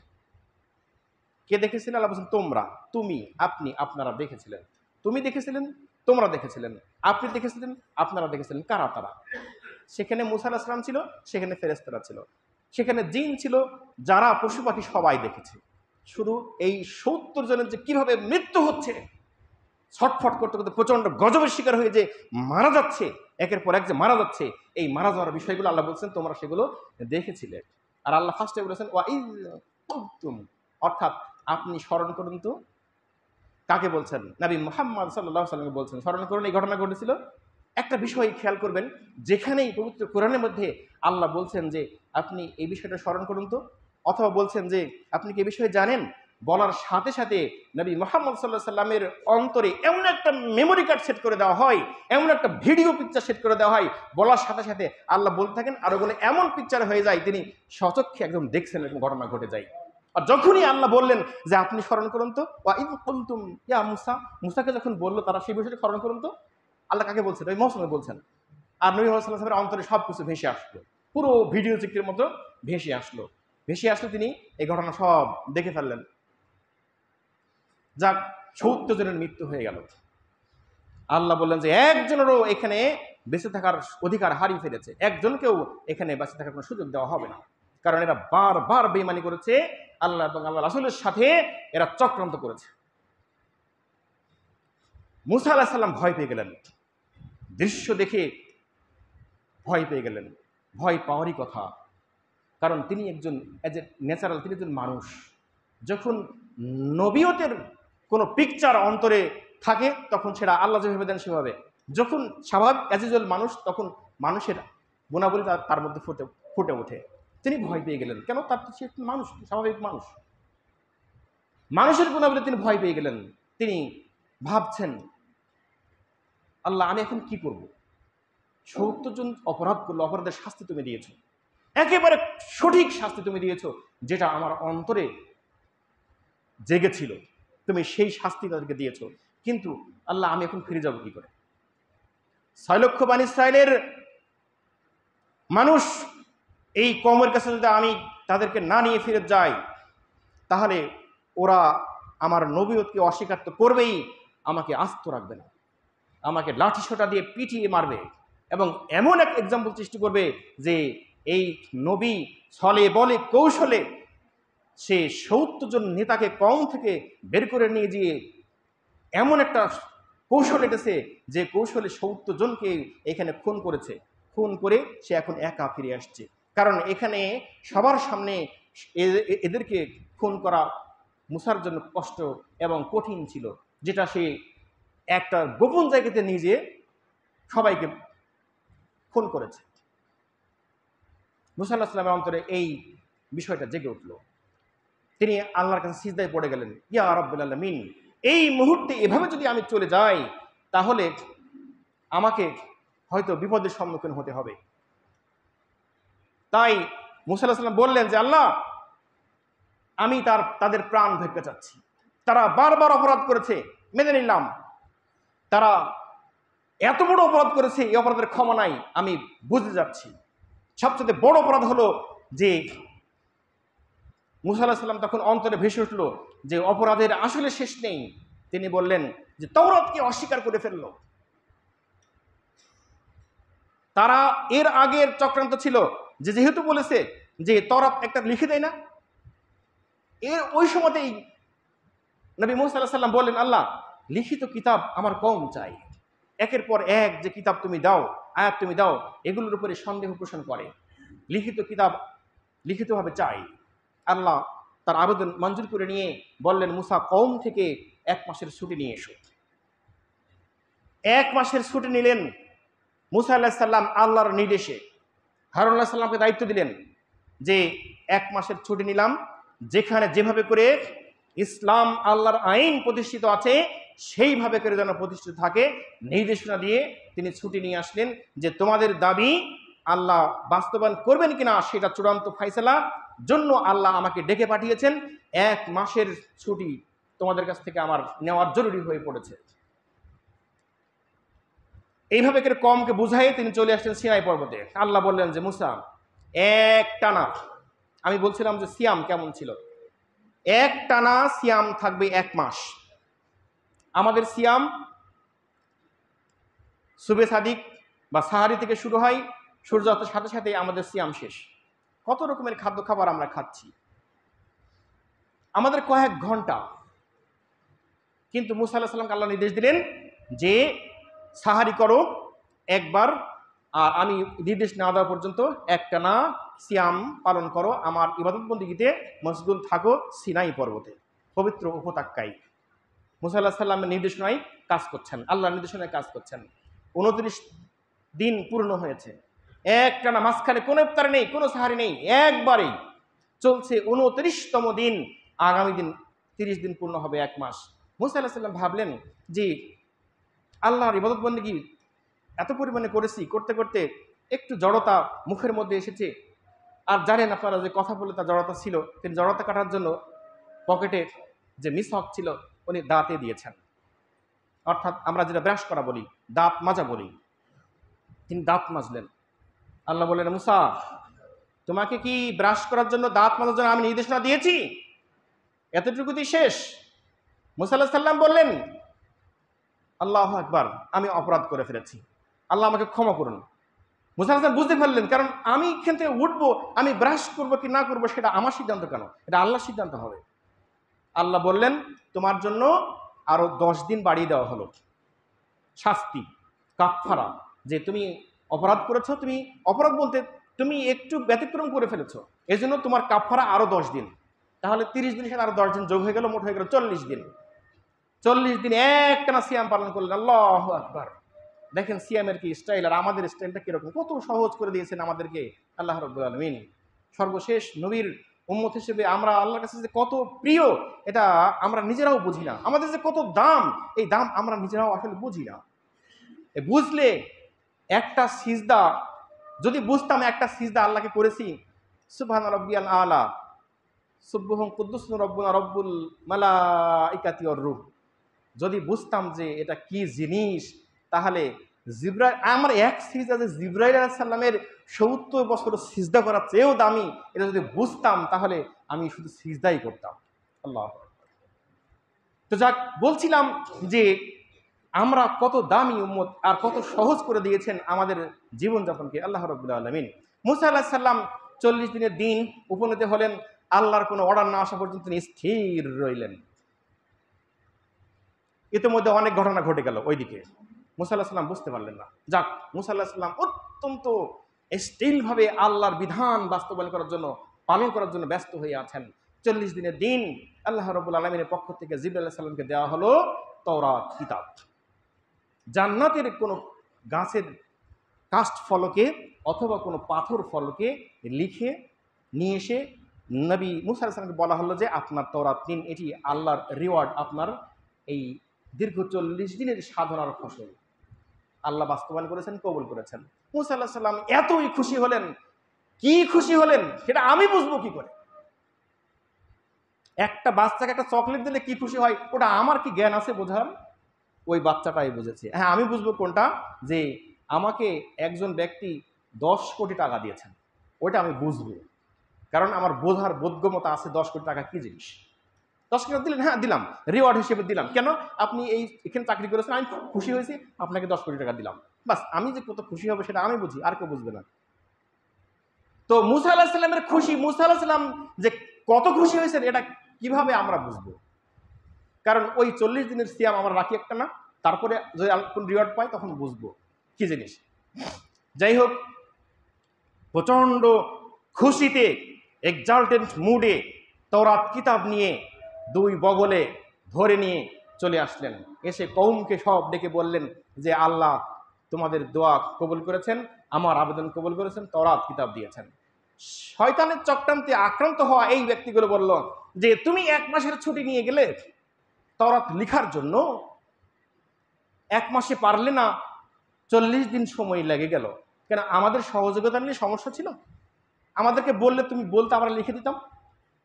কে দেখেছিলেন? আল্লাহ বলছেন তোমরা, তুমি, আপনি, আপনারা দেখেছিলেন। তুমি দেখেছিলেন, তোমরা দেখেছিলেন, আপনি দেখেছিলেন, আপনারা দেখেছিলেন। কারা তারা? সেখানে মুসা আলাইহিস সালাম ছিল, সেখানে ফেরেশতারা ছিল, সেখানে জিন ছিল, যারা পশু পাখি সবাই দেখেছে। শুধু এই 70 জনের যে কিভাবে মৃত্যু হচ্ছে, ছটফট করতে করতে প্রচন্ড গজবের শিকার হয়ে যে মারা যাচ্ছে, একের পর এক যে মারা যাচ্ছে, এই মারা যাওয়ার বিষয়গুলো আল্লাহ বলছেন তোমরা সেগুলো দেখেছিলে। আর আল্লাহ ফার্স্টে বলেছেন ওয়া ইয কুনতুম, অর্থাৎ আপনি স্মরণ করুন তো। কাকে বলছেন? নবী মুহাম্মদ সাল্লাল্লাহু আলাইহি ওয়াসাল্লামকে বলছেন স্মরণ করুন। এই ঘটনা ঘটেছিল। একটা বিষয় খেয়াল করবেন, যেখানেই পবিত্র কোরআনের মধ্যে আল্লাহ বলছেন যে আপনি এই বিষয়টা স্মরণ করুন তো, অথবা বলছেন যে আপনি কি এই বিষয়ে জানেন, বলার সাথে সাথে নবী মুহাম্মদ সাল্লাল্লাহু আলাইহি সাল্লামের অন্তরে এমন একটা মেমোরি কার্ড সেট করে দেওয়া হয়, এমন একটা ভিডিও পিকচার সেট করে দেওয়া হয়, বলার সাথে সাথে আল্লাহ বলতে থাকেন আর ওগুলো এমন পিকচার হয়ে যায় তিনি স্বচক্ষে একদম দেখছেন, এরকম ঘটনা ঘটে যায়। আর যখনই আল্লাহ বললেন যে আপনি স্মরণ করুন তো, ওয়া ইয কুনতুম ইয়া মুসা, মুসাকে যখন বললো তারা সেই বিষয়টা স্মরণ করুন তো, আল্লাহ কাকে বলছেন? ওই মৌসুমে বলছেন। আর নবী মুহাম্মদ সাল্লাল্লাহু আলাইহি ওয়াসাল্লামের অন্তরে সব কিছু ভেসে আসলো, পুরো ভিডিও চিত্রের মতো ভেসে আসলো। ভেসে আসলে তিনি এই ঘটনা সব দেখে ফেললেন। যাক, 70 জনের মৃত্যু হয়ে গেল। আল্লাহ বললেন যে একজনেরও এখানে বেঁচে থাকার অধিকার হারিয়ে ফেলেছে, একজনকেও এখানে বেঁচে থাকার কোনো সুযোগ দেওয়া হবে না, কারণ এরা বারবার বেঈমানি করেছে, আল্লাহ এবং আল্লাহ রাসূলের সাথে এরা চক্রান্ত করেছে। মুসা আলাইহিস সালাম ভয় পেয়ে গেলেন, দৃশ্য দেখে ভয় পেয়ে গেলেন। ভয় পাওয়ারই কথা, কারণ তিনি একজন এজ এ ন্যাচারাল, তিনি একজন মানুষ। যখন নবিয়তের কোনো পিকচার অন্তরে থাকে তখন সেটা আল্লাহ যেভাবে দেন সেভাবে। যখন স্বাভাবিক অ্যাজিজুয়াল মানুষ, তখন মানুষের গুণাবলী তার মধ্যে ফুটে ওঠে। তিনি ভয় পেয়ে গেলেন, কেন? তার তো সে মানুষ, স্বাভাবিক মানুষ, মানুষের গুণাবলী তিনি ভয় পেয়ে গেলেন। তিনি ভাবছেন, আল্লাহ আমি এখন কি করব? 70 জন অপরাধ করলো, অপরাধের শাস্তি তুমি দিয়েছো, একেবারে সঠিক শাস্তি তুমি দিয়েছো, যেটা আমার অন্তরে জেগেছিল, তুমি সেই শাস্তি তাদেরকে দিয়েছো। কিন্তু আল্লাহ আমি এখন ফিরে যাব কি করে? 6 লক্ষ বনী ইসরাইলের মানুষ, এই কওমের কাছে যদি আমি তাদেরকে না নিয়ে ফিরে যাই, তাহলে ওরা আমার নবীয়তকে অস্বীকার তো করবেই, আমাকে আস্ত রাখবে না, আমাকে লাঠি সোঁটা দিয়ে পিটিয়ে মারবে, এবং এমন এক এক্সাম্পল সৃষ্টি করবে যে এই নবী ছলে বলে কৌশলে সে 70 জন নেতাকে কওম থেকে বের করে নিয়ে গিয়ে এমন একটা কৌশল এটেছে যে কৌশলে 70 জনকে এখানে খুন করেছে। খুন করে সে এখন একা ফিরে আসছে, কারণ এখানে সবার সামনে এদেরকে খুন করা মুসার জন্য কষ্ট এবং কঠিন ছিল, যেটা সে একটা গোপন জায়গাতে নিয়ে যেয়ে সবাইকে খুন করেছে। মুসা আলাইহিস সালামের অন্তরে এই বিষয়টা জেগে উঠল। তিনি আল্লাহর কাছে সিজদায় পড়ে গেলেন, ইয়া রাব্বুল আলামিন, এই মুহূর্তে এভাবে যদি আমি চলে যাই তাহলে আমাকে হয়তো বিপদের সম্মুখীন হতে হবে। তাই মুসা আলাইহিস সালাম বললেন যে আল্লাহ, আমি তাদের প্রাণ ভিক্ষা চাচ্ছি। তারা বারবার অপরাধ করেছে, মেনে নিলাম। তারা এত বড় অপরাধ করেছে, এই অপরাধের ক্ষমা নাই, আমি বুঝতে যাচ্ছি। সবচেয়ে বড় অপরাধ হলো যে মুসা আলাইহিস সালাম তখন অন্তরে ভেসে উঠল যে অপরাধের আসলে শেষ নেই। তিনি বললেন যে তাওরাতকে অস্বীকার করে ফেলল। তারা এর আগের চক্রান্ত ছিল যে যেহেতু বলেছে যে তাওরাত একটা লিখে দেয় না, ওই সময়তেই নবী মুসা আলাইহিস সালাম বললেন, আল্লাহ, লিখিত কিতাব আমার কম চাই। একের পর এক যে কিতাব তুমি দাও, আয়াত তুমি দাও, এগুলোর উপরে সন্দেহ পোষণ করে। লিখিত কিতাব লিখিতভাবে চাই। আল্লাহ তার আবেদন মঞ্জুর করে নিয়ে বললেন, মুসা, কওম থেকে 1 মাসের ছুটি নিয়ে এসো। 1 মাসের ছুটি নিলেন মুসা আলাইহিস সালাম আল্লাহর নির্দেশে। হারুন আলাইহিস সালামকে দায়িত্ব দিলেন যে 1 মাসের ছুটি নিলাম, যেখানে যেভাবে করে ইসলাম আল্লাহর আইন প্রতিষ্ঠিত আছে সেইভাবে করে যেন প্রতিষ্ঠিত থাকে, নির্দেশনা দিয়ে তিনি ছুটি নিয়ে আসলেন যে তোমাদের দাবি আল্লাহ বাস্তবায়ন করবেন কিনা সেটা চূড়ান্ত ফাইসালা জন্য আল্লাহ আমাকে ডেকে পাঠিয়েছেন। 1 মাসের ছুটি তোমাদের কাছ থেকে আমার নেওয়ার জরুরি হয়ে পড়েছে। এইভাবে করে কমকে বুঝাই তিনি চলে আসলেন সিনাই পর্বতে। আল্লাহ বললেন যে মুসা, এক টানা, আমি বলছিলাম যে সিয়াম কেমন ছিল, এক টানা সিয়াম থাকবে 1 মাস। আমাদের সিয়াম সুবে সাদিক বা সাহারি থেকে শুরু হয়, সূর্যাস্তের সাথে সাথে আমাদের সিয়াম শেষ। কত রকমের খাদ্য খাবার আমরা খাচ্ছি, আমাদের কয়েক ঘন্টা। কিন্তু মুসা আলাইহিস সালামকে আল্লাহ নির্দেশ দিলেন যে সাহারি করো একবার, আর আমি নির্দেশ না দেওয়া পর্যন্ত একটানা সিয়াম পালন করো, আমার ইবাদত বন্দিগিতে মশগুল থাকো সিনাই পর্বতে, পবিত্র উপত্যকায়। মুসা আলাইহিস সালামের নির্দেশনায় কাজ করছেন, আল্লাহর নির্দেশনায় কাজ করছেন। 29 দিন পূর্ণ হয়েছে, একটানা, মাঝখানে কোনো ইফতার নেই, কোনো সাহারি নেই, একবারেই চলছে 29তম দিন। আগামী দিন 30 দিন পূর্ণ হবে 1 মাস। মুসা আলাইহিস সালাম ভাবলেন যে আল্লাহর ইবাদত বন্দেগী এত পরিমাণে করেছি, করতে করতে একটু জড়তা মুখের মধ্যে এসেছে। আর জানেন আপনারা যে কথা বলে তার জড়তা ছিল, তিনি জড়তা কাটার জন্য পকেটে যে মিসওয়াক ছিল উনি দাঁতে দিয়েছেন, অর্থাৎ আমরা যেটা ব্রাশ করা বলি, দাঁত মাজা বলি, তিনি দাঁত মাজলেন। আল্লাহ বললেন, মুসা, তোমাকে কি ব্রাশ করার জন্য, দাঁত মাজার জন্য আমি নির্দেশনা দিয়েছি? এতটুকুতেই শেষ? মুসা আলাইহিস সালাম বললেন, আল্লাহু আকবার, আমি অপরাধ করে ফেলেছি, আল্লাহ আমাকে ক্ষমা করুন। মুসা আলাইহিস সালাম বুঝতে পারলেন, কারণ আমি এখান থেকে উঠবো, আমি ব্রাশ করবো কি না করবো সেটা আমার সিদ্ধান্ত কেন, এটা আল্লাহর সিদ্ধান্ত হবে। আল্লাহ বললেন, তোমার জন্য আরো 10 দিন বাড়িয়ে দেওয়া হলো শাস্তি, কাফফারা, যে তুমি অপরাধ করেছো, তুমি অপরাধ বলতে তুমি একটু ব্যতিক্রম করে ফেলেছো, এই জন্য তোমার কাফফারা আরো 10 দিন। তাহলে 30 দিনের সাথে আরো 10 দিন যোগ হয়ে গেল, মোট হয়ে গেল 40 দিন। 40 দিন একটানা সিয়াম পালন করলেন। আল্লাহু আকবার। দেখেন সিয়ামের কি স্টাইল, আর আমাদের স্টাইলটা কিরকম, কত সহজ করে দিয়েছেন আমাদেরকে আল্লাহ রাব্বুল আলামিন। সর্বশেষ নবীর উম্মত হিসেবে আমরা আল্লাহর কাছে যে কত প্রিয়, এটা আমরা নিজেরাও বুঝি না। আমাদের যে কত দাম, এই দাম আমরা নিজেরাও আসলে বুঝি না। বুঝলে একটা সিজদা, যদি বুঝতাম একটা সিজদা আল্লাহকে করেছি, সুবহান রাব্বিয়াল আলা, সুবহুন কুদ্দুস রব্বুনা রব্বুল মালাইকাতি ওয়ার রূহ, যদি বুঝতাম যে এটা কি জিনিস, তাহলে জিব্রাইল, আমার এক সিজদা যে জিব্রাইল আলাইহিস সালামের 70 বছর সিজদা করার চেয়েও দামি, এটা যদি বুঝতাম তাহলে আমি শুধু সিজদাই করতাম। আল্লাহ। তো যাক, বলছিলাম যে আমরা কত দামি উম্মত, আর কত সহজ করে দিয়েছেন আমাদের জীবনযাপনকে আল্লাহ রাব্বুল আলামিন। মুসা আলাইহিস সালাম 40 দিনের দিন উপনীত হলেন, আল্লাহর কোনো অর্ডার না আসা পর্যন্ত তিনি স্থির রইলেন। ইতিমধ্যে অনেক ঘটনা ঘটে গেল ওইদিকে, মুসা আলাইহিস সালাম বুঝতে পারলেন না। যাক, মুসা আলাইহিস সালাম অত্যন্ত স্টিলভাবে আল্লাহর বিধান বাস্তবায়ন করার জন্য, পালন করার জন্য ব্যস্ত হয়ে আছেন। 40 দিনের দিন আল্লাহ রাব্বুল আলামিনের পক্ষ থেকে জিবরাইল আলাইহিস সালামকে দেওয়া হলো তাওরাত কিতাব। জান্নাতের কোনো গাছের কাষ্ঠ ফলকে অথবা কোনো পাথর ফলকে লিখে নিয়ে এসে নবী মুসা আলাইহিস সালামকে বলা হলো যে আপনার তওরাত নিন, এটি আল্লাহর রিওয়ার্ড, আপনার এই দীর্ঘ 40 দিনের সাধনার ফসল। আল্লাহ বাস্তবায়ন করেছেন, কবুল করেছেন। মুসা আলাইহিস সালাম এতই খুশি হলেন, কি খুশি হলেন সেটা আমি বুঝবো কি করে? একটা বাচ্চাকে একটা চকলেট দিলে কি খুশি হয় ওটা আমার কি জ্ঞান আছে বোঝার? ওই বাচ্চাটাই বুঝেছে। হ্যাঁ, আমি বুঝবো কোনটা, যে আমাকে একজন ব্যক্তি 10 কোটি টাকা দিয়েছেন, ওইটা আমি বুঝবো, কারণ আমার বোঝার বোধগম্যতা আছে 10 কোটি টাকা কি জিনিস। 10 কোটি দিলেন, হ্যাঁ দিলাম, রিওয়ার্ড হিসেবে দিলাম। কেন? আপনি এখানে চাকরি করেছেন, আমি খুশি হয়েছি, আপনাকে 10 কোটি টাকা দিলাম, বাস। আমি যে কত খুশি হবে সেটা আমি বুঝি, আর কেউ বুঝবে না। তো মুসা আলাইহিস সালামের খুশি, মুসা আলাইহিস সালাম যে কত খুশি হয়েছেন এটা কিভাবে আমরা বুঝবো? কারণ ওই 40 দিনের সিয়াম আমরা রাখি একটা না, তারপরে যদি কোন রিওয়ার্ড পাই তখন বুঝবো কি জিনিস। যাই হোক, প্রচণ্ড খুশিতে এক্সাল্টেন্ট মুডে তওরাত কিতাব নিয়ে 2 বগলে ধরে নিয়ে চলে আসলেন। এসে কওমকে সব ডেকে বললেন যে আল্লাহ তোমাদের দোয়া কবুল করেছেন, আমার আবেদন কবুল করেছেন, তওরাত কিতাব দিয়েছেন। শয়তানের চক্রান্তে আক্রান্ত হওয়া এই ব্যক্তিগুলো বলল যে তুমি 1 মাসের ছুটি নিয়ে গেলে তওরাত লিখার জন্য, 1 মাসে পারলে না, 40 দিন সময় লেগে গেল। কেন? আমাদের সহযোগিতা নিয়ে সমস্যা ছিল, আমাদেরকে বললে তুমি বলতে আমরা লিখে দিতাম।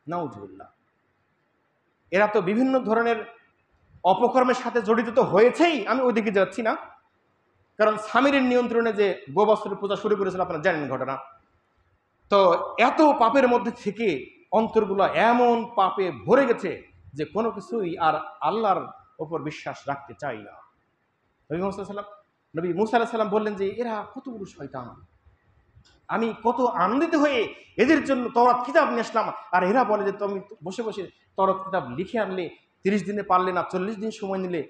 নাউজুবিল্লাহ। এরা তো বিভিন্ন ধরনের অপকর্মের সাথে জড়িত তো হয়েছেই, আমি ওইদিকে যাচ্ছি না। কারণ সামিরের নিয়ন্ত্রণে যে গোবৎসের পূজা শুরু করেছিল আপনারা জানেন ঘটনা। তো এত পাপের মধ্যে থেকে অন্তরগুলো এমন পাপে ভরে গেছে যে কোনো কিছুই আর আল্লাহর ওপর বিশ্বাস রাখতে চাই না। নবী মুসা আলাইহিস সালাম বললেন যে এরা কত বড় শয়তান, আমি কত আনন্দিত হয়ে এদের জন্য তওরাত কিতাব নিয়ে আসলাম, আর এরা বলে যে তুমি বসে বসে তওরাত কিতাব লিখে আনলে, 30 দিনে পারলে না, 40 দিন সময় নিলে,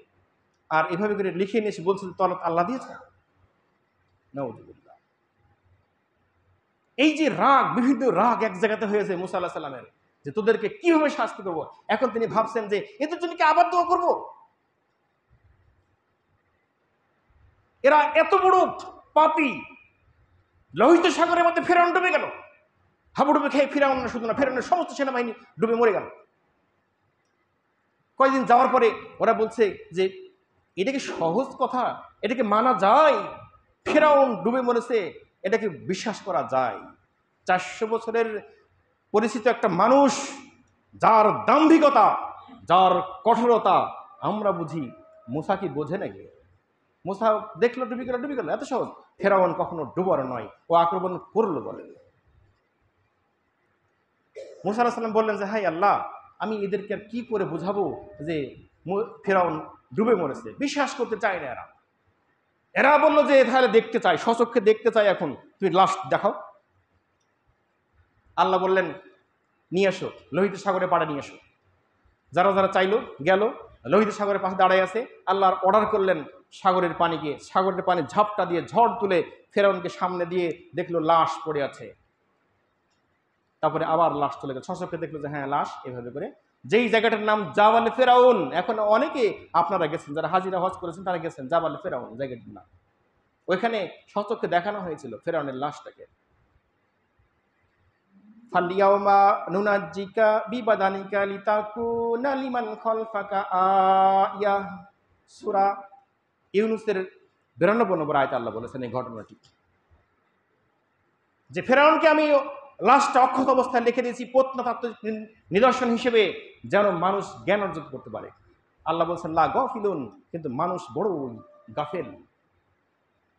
আর এভাবে করে লিখে নিয়ে এসে বলছে তওরাত আল্লাহ দিয়েছে। নাউজুবিল্লাহ। এই যে রাগ, বিভিন্ন রাগ এক জায়গাতে হয়েছে মুসা আলাইহিস সালামের, যে তোদেরকে কিভাবে শাস্তি করবো। এখন তিনি ভাবছেন যে এদের জন্য কি আবার দোয়া করবো? এরা এত বড় পাপী, লোহিত সাগরের মধ্যে ফেরাউন ডুবে গেল, হাবুডুবে খেয়ে ফিরাউন না, শুধু না, ফেরাউনের সমস্ত সেনাবাহিনী ডুবে মরে গেল। কয়েকদিন যাওয়ার পরে ওরা বলছে যে এটা কি সহজ কথা, এটাকে মানা যায়? ফেরাউন ডুবে মরেছে, এটাকে বিশ্বাস করা যায়? 400 বছরের পরিচিত একটা মানুষ, যার দাম্ভিকতা, যার কঠোরতা আমরা বুঝি, মুসা কি বোঝে নাকি? মুসা দেখলো ডুবে গেল, ডুবে গেল, এত সহজ? ফেরাউন কখনো ডুবার নয়, ও আক্রমণ করলো বলেন। মুসা আলাইহিস সালাম বললেন যে হাই আল্লাহ, আমি এদেরকে আর কি করে বোঝাবো যে ফেরাউন ডুবে মরেছে? বিশ্বাস করতে চায় না এরা। এরা বললো যে তাহলে দেখতে চাই, স্বচক্ষে দেখতে চাই, এখন তুমি লাশ দেখাও। আল্লাহ বললেন নিয়ে এসো, লোহিত সাগরে পাড়ে নিয়ে এসো। যারা যারা চাইলো গেল, লোহিত সাগরের পাশে দাঁড়ায় আছে। আল্লাহর অর্ডার করলেন সাগরের পানিকে, সাগরের পানি ঝাপটা দিয়ে ঝড় তুলে ফেরাউনকে সামনে দিয়ে দেখলো লাশ পড়ে আছে। তারপরে আবার লাশ চলে গেল, স্বচক্ষে দেখলো যে হ্যাঁ লাশ। এভাবে করে যেই জায়গাটার নাম জাবালে ফেরাউন, এখন অনেকে আপনারা গেছেন, যারা হাজিরা হজ করেছেন তারা গেছেন, জাবালে ফেরাউন জায়গাটির নাম। ওইখানে স্বচক্ষে দেখানো হয়েছিল ফেরাউনের লাশটাকে। ফালিয়াউমা নুনাজ্জিকা বিবাদানিকা লিতাকুনা লিমান খালফাকা আয়া। সূরা ইউনূসের 92 নম্বর আয়াতে আল্লাহ বলেছেন এই ঘটনাটি, যে ফেরাউনকে আমি লাশটা অক্ষত অবস্থায় লিখে দিয়েছি প্রত্নতাত্ত্বিক নিদর্শন হিসেবে, যেন মানুষ জ্ঞান অর্জন করতে পারে। আল্লাহ বলছেন লা গাফিলুন, কিন্তু মানুষ বড়ই গাফেল,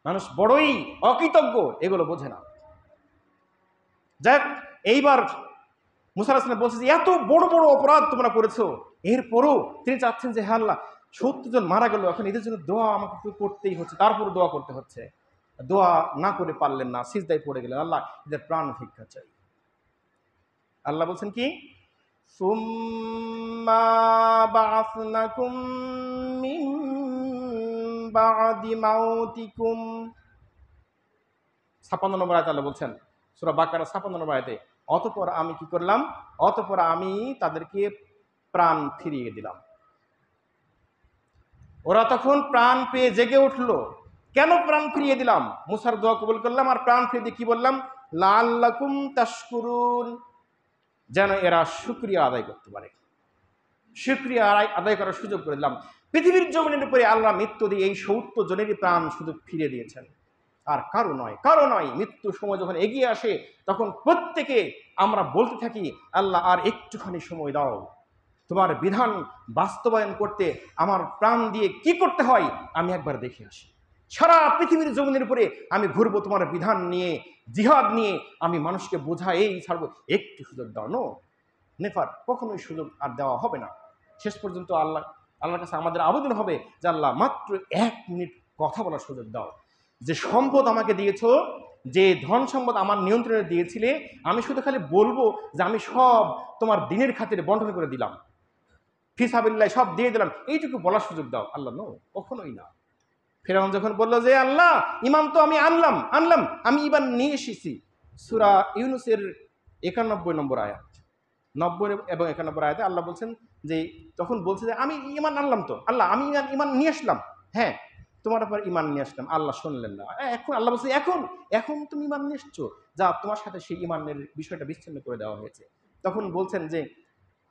মানুষ বড়ই অকৃতজ্ঞ, এগুলো বোঝে না। যাক, এইবার মুসা আলাইহিস সালাম বলছে যে এত বড় বড় অপরাধ তোমরা করেছো, এরপরও তিনি চাচ্ছেন যে হ্যাঁ আল্লাহ 70 জন মারা গেল, এখন এদের জন্য দোয়া আমাকে করতেই হচ্ছে, তারপর দোয়া করতে হচ্ছে। দোয়া না করে পারলেন না, সিজদায় পড়ে গেলেন, আল্লাহ এদের প্রাণ ভিক্ষা চাই। আল্লাহ বলছেন কি সুম্মা বা'আসনাকুম মিন বা'দি মাউতিকুম। 56 নম্বর আয়াতে আল্লাহ বলছেন, সূরা বাকারা 56 নম্বর আয়াতে, অতঃপর আমি কি করলাম, অতঃপর আমি তাদেরকে প্রাণ ফিরিয়ে দিলাম। ওরা তখন প্রাণ পেয়ে জেগে উঠলো, কেন প্রাণ ফিরিয়ে দিলাম? মুসার দোয়া কবুল করলাম আর প্রাণ ফিরিয়ে দিয়ে কি বললাম? লাআল্লাকুম তাশকুরুন, যেন এরা শুকরিয়া আদায় করতে পারে। শুকরিয়া আদায় করার সুযোগ করে দিলাম। পৃথিবীর জমিনের উপরে আল্লাহ মৃত্যু দিয়ে এই ৭০ জনেরই প্রাণ শুধু ফিরে দিয়েছেন, আর কারো নয়, কারো নয়। মৃত্যুর সময় যখন এগিয়ে আসে তখন প্রত্যেকে আমরা বলতে থাকি, আল্লাহ আর একটুখানি সময় দাও, তোমার বিধান বাস্তবায়ন করতে আমার প্রাণ দিয়ে কি করতে হয় আমি একবার দেখে আসি। সারা পৃথিবীর জমিনের উপরে আমি ঘুরবো তোমার বিধান নিয়ে, জিহাদ নিয়ে, আমি মানুষকে বোঝাই এই ছাড়বো, একটু সুযোগ দাও। নো নেভার, কখনোই সুযোগ আর দেওয়া হবে না। শেষ পর্যন্ত আল্লাহর কাছে আমাদের আবেদন হবে যে আল্লাহ মাত্র 1 মিনিট কথা বলার সুযোগ দাও। যে সম্পদ আমাকে দিয়েছো, যে ধন সম্পদ আমার নিয়ন্ত্রণে দিয়েছিলে, আমি শুধু খালি বলবো যে আমি সব তোমার দিনের খাতিরে বন্টন করে দিলাম, ফিসাবিল্লাহ সব দিয়ে দিলাম, এইটুকু বলার সুযোগ দাও। আল্লাহ নো, কখনোই না। ফেরাউন যখন বলল যে আল্লাহ ইমান তো আমি আনলাম, আমি ইমান নিয়ে এসেছি, সূরা ইউনূসের ৯১ নম্বর আয়াত, ৯০ এবং ৯১ আয়াতে আল্লাহ বলছেন যে, তখন বলছে যে আমি ইমান আনলাম তো, আল্লাহ আমি ইমান নিয়ে আসলাম, হ্যাঁ তোমার উপর ইমান নিয়ে আসলাম। আল্লাহ শুনলেন না। এখন আল্লাহ বলছে এখন তুমি ইমান নিয়ে এসছো, যা তোমার সাথে সেই ইমানের বিষয়টা বিচ্ছিন্ন করে দেওয়া হয়েছে। তখন বলছেন যে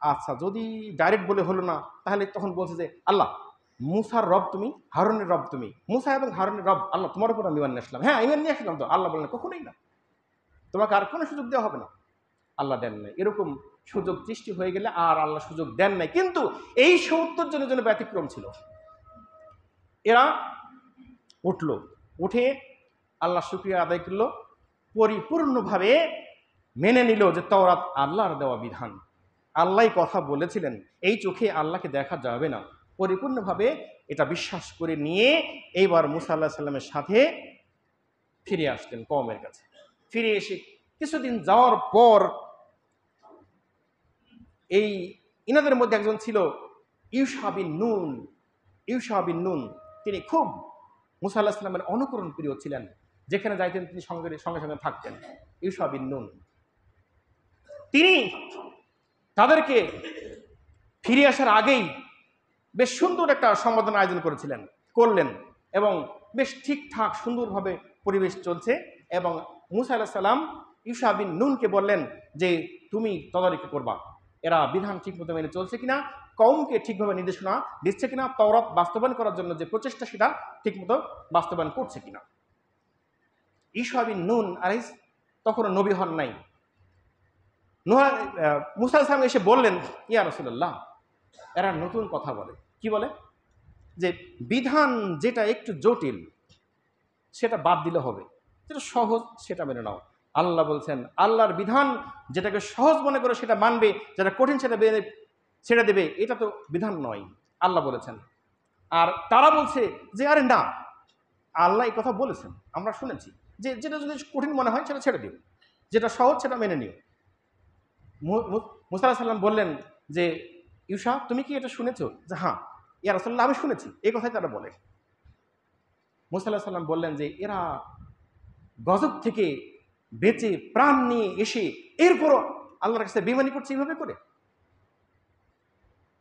আচ্ছা যদি ডাইরেক্ট বলে হলো না, তাহলে তখন বলছে যে আল্লাহ মুসার রব তুমি, হারুনের রব তুমি, মুসা এবং হারুনের রব আল্লাহ, তোমার উপর আমি ইমান নিয়ে আসলাম। হ্যাঁ ইমান নিয়ে আসলাম তো। আল্লাহ বললেন কখনোই না, তোমাকে আর কোনো সুযোগ দেওয়া হবে না। আল্লাহ দেন নাই। এরকম সুযোগ সৃষ্টি হয়ে গেলে আর আল্লাহ সুযোগ দেন নাই। কিন্তু এই ৭০ জনের জন্য ব্যতিক্রম ছিল। এরা উঠল, উঠে আল্লাহ শুকরিয়া আদায় করলো, পরিপূর্ণভাবে মেনে নিল যে তাওরাত আল্লাহর দেওয়া বিধান, আল্লাহ কথা বলেছিলেন, এই চোখে আল্লাহকে দেখা যাবে না। পরিপূর্ণভাবে এটা বিশ্বাস করে নিয়ে এইবার মুসা আল্লাহ সাল্লামের সাথে ফিরে আসলেন কওমের কাছে। ফিরে এসে কিছুদিন যাওয়ার পর এই ইনাদের মধ্যে একজন ছিল ইউশা বিন নুন। তিনি খুব মুসা আল্লাহ সাল্লামের অনুকরণ প্রিয় ছিলেন, যেখানে যাইতেন তিনি সঙ্গে সঙ্গে থাকতেন। ইউশা বিন নুন তিনি তাদেরকে ফিরে আসার আগেই বেশ সুন্দর একটা সম্বোধনা আয়োজন করলেন এবং বেশ ঠিকঠাক সুন্দরভাবে পরিবেশ চলছে। এবং মুসা আলাইহিস সালাম ইউশা বিন নুনকে বললেন যে তুমি তদারকি করবা, এরা বিধান ঠিকমতো মেনে চলছে কিনা, কওমকে ঠিকভাবে নির্দেশনা দিচ্ছে কিনা, তাওরাত বাস্তবায়ন করার জন্য যে প্রচেষ্টা সেটা ঠিকমতো বাস্তবায়ন করছে কিনা। ইউশা বিন নুন আলাইহিস তখনও নবী হন নাই। মুসা আলাইহিস সালাম এসে বললেন, ইয়া রাসূলুল্লাহ, এরা নতুন কথা বলে। কি বলে? যে বিধান যেটা একটু জটিল সেটা বাদ দিলে হবে, যেটা সহজ সেটা মেনে নাও। আল্লাহ বলছেন আল্লাহর বিধান যেটাকে সহজ মনে করে সেটা মানবে, যেটা কঠিন সেটা ছেড়ে দেবে, এটা তো বিধান নয়, আল্লাহ বলেছেন। আর তারা বলছে যে আরে না, আল্লাহ এই কথা বলেছেন, আমরা শুনেছি, যে যেটা যদি কঠিন মনে হয় সেটা ছেড়ে দিও, যেটা সহজ সেটা মেনে নিও। মুসা আলাইহিস সালাম বললেন যে ইউশা তুমি কি এটা শুনেছো? যে হ্যাঁ ইয়া রাসূলুল্লাহ আমি শুনেছি, এই কথাই তারা বলে। মুসা আলাইহিস সালাম বললেন যে এরা গজব থেকে বেঁচে প্রাণ নিয়ে এসে এরপরও আল্লাহর কাছে বেঈমানি করছে এইভাবে করে,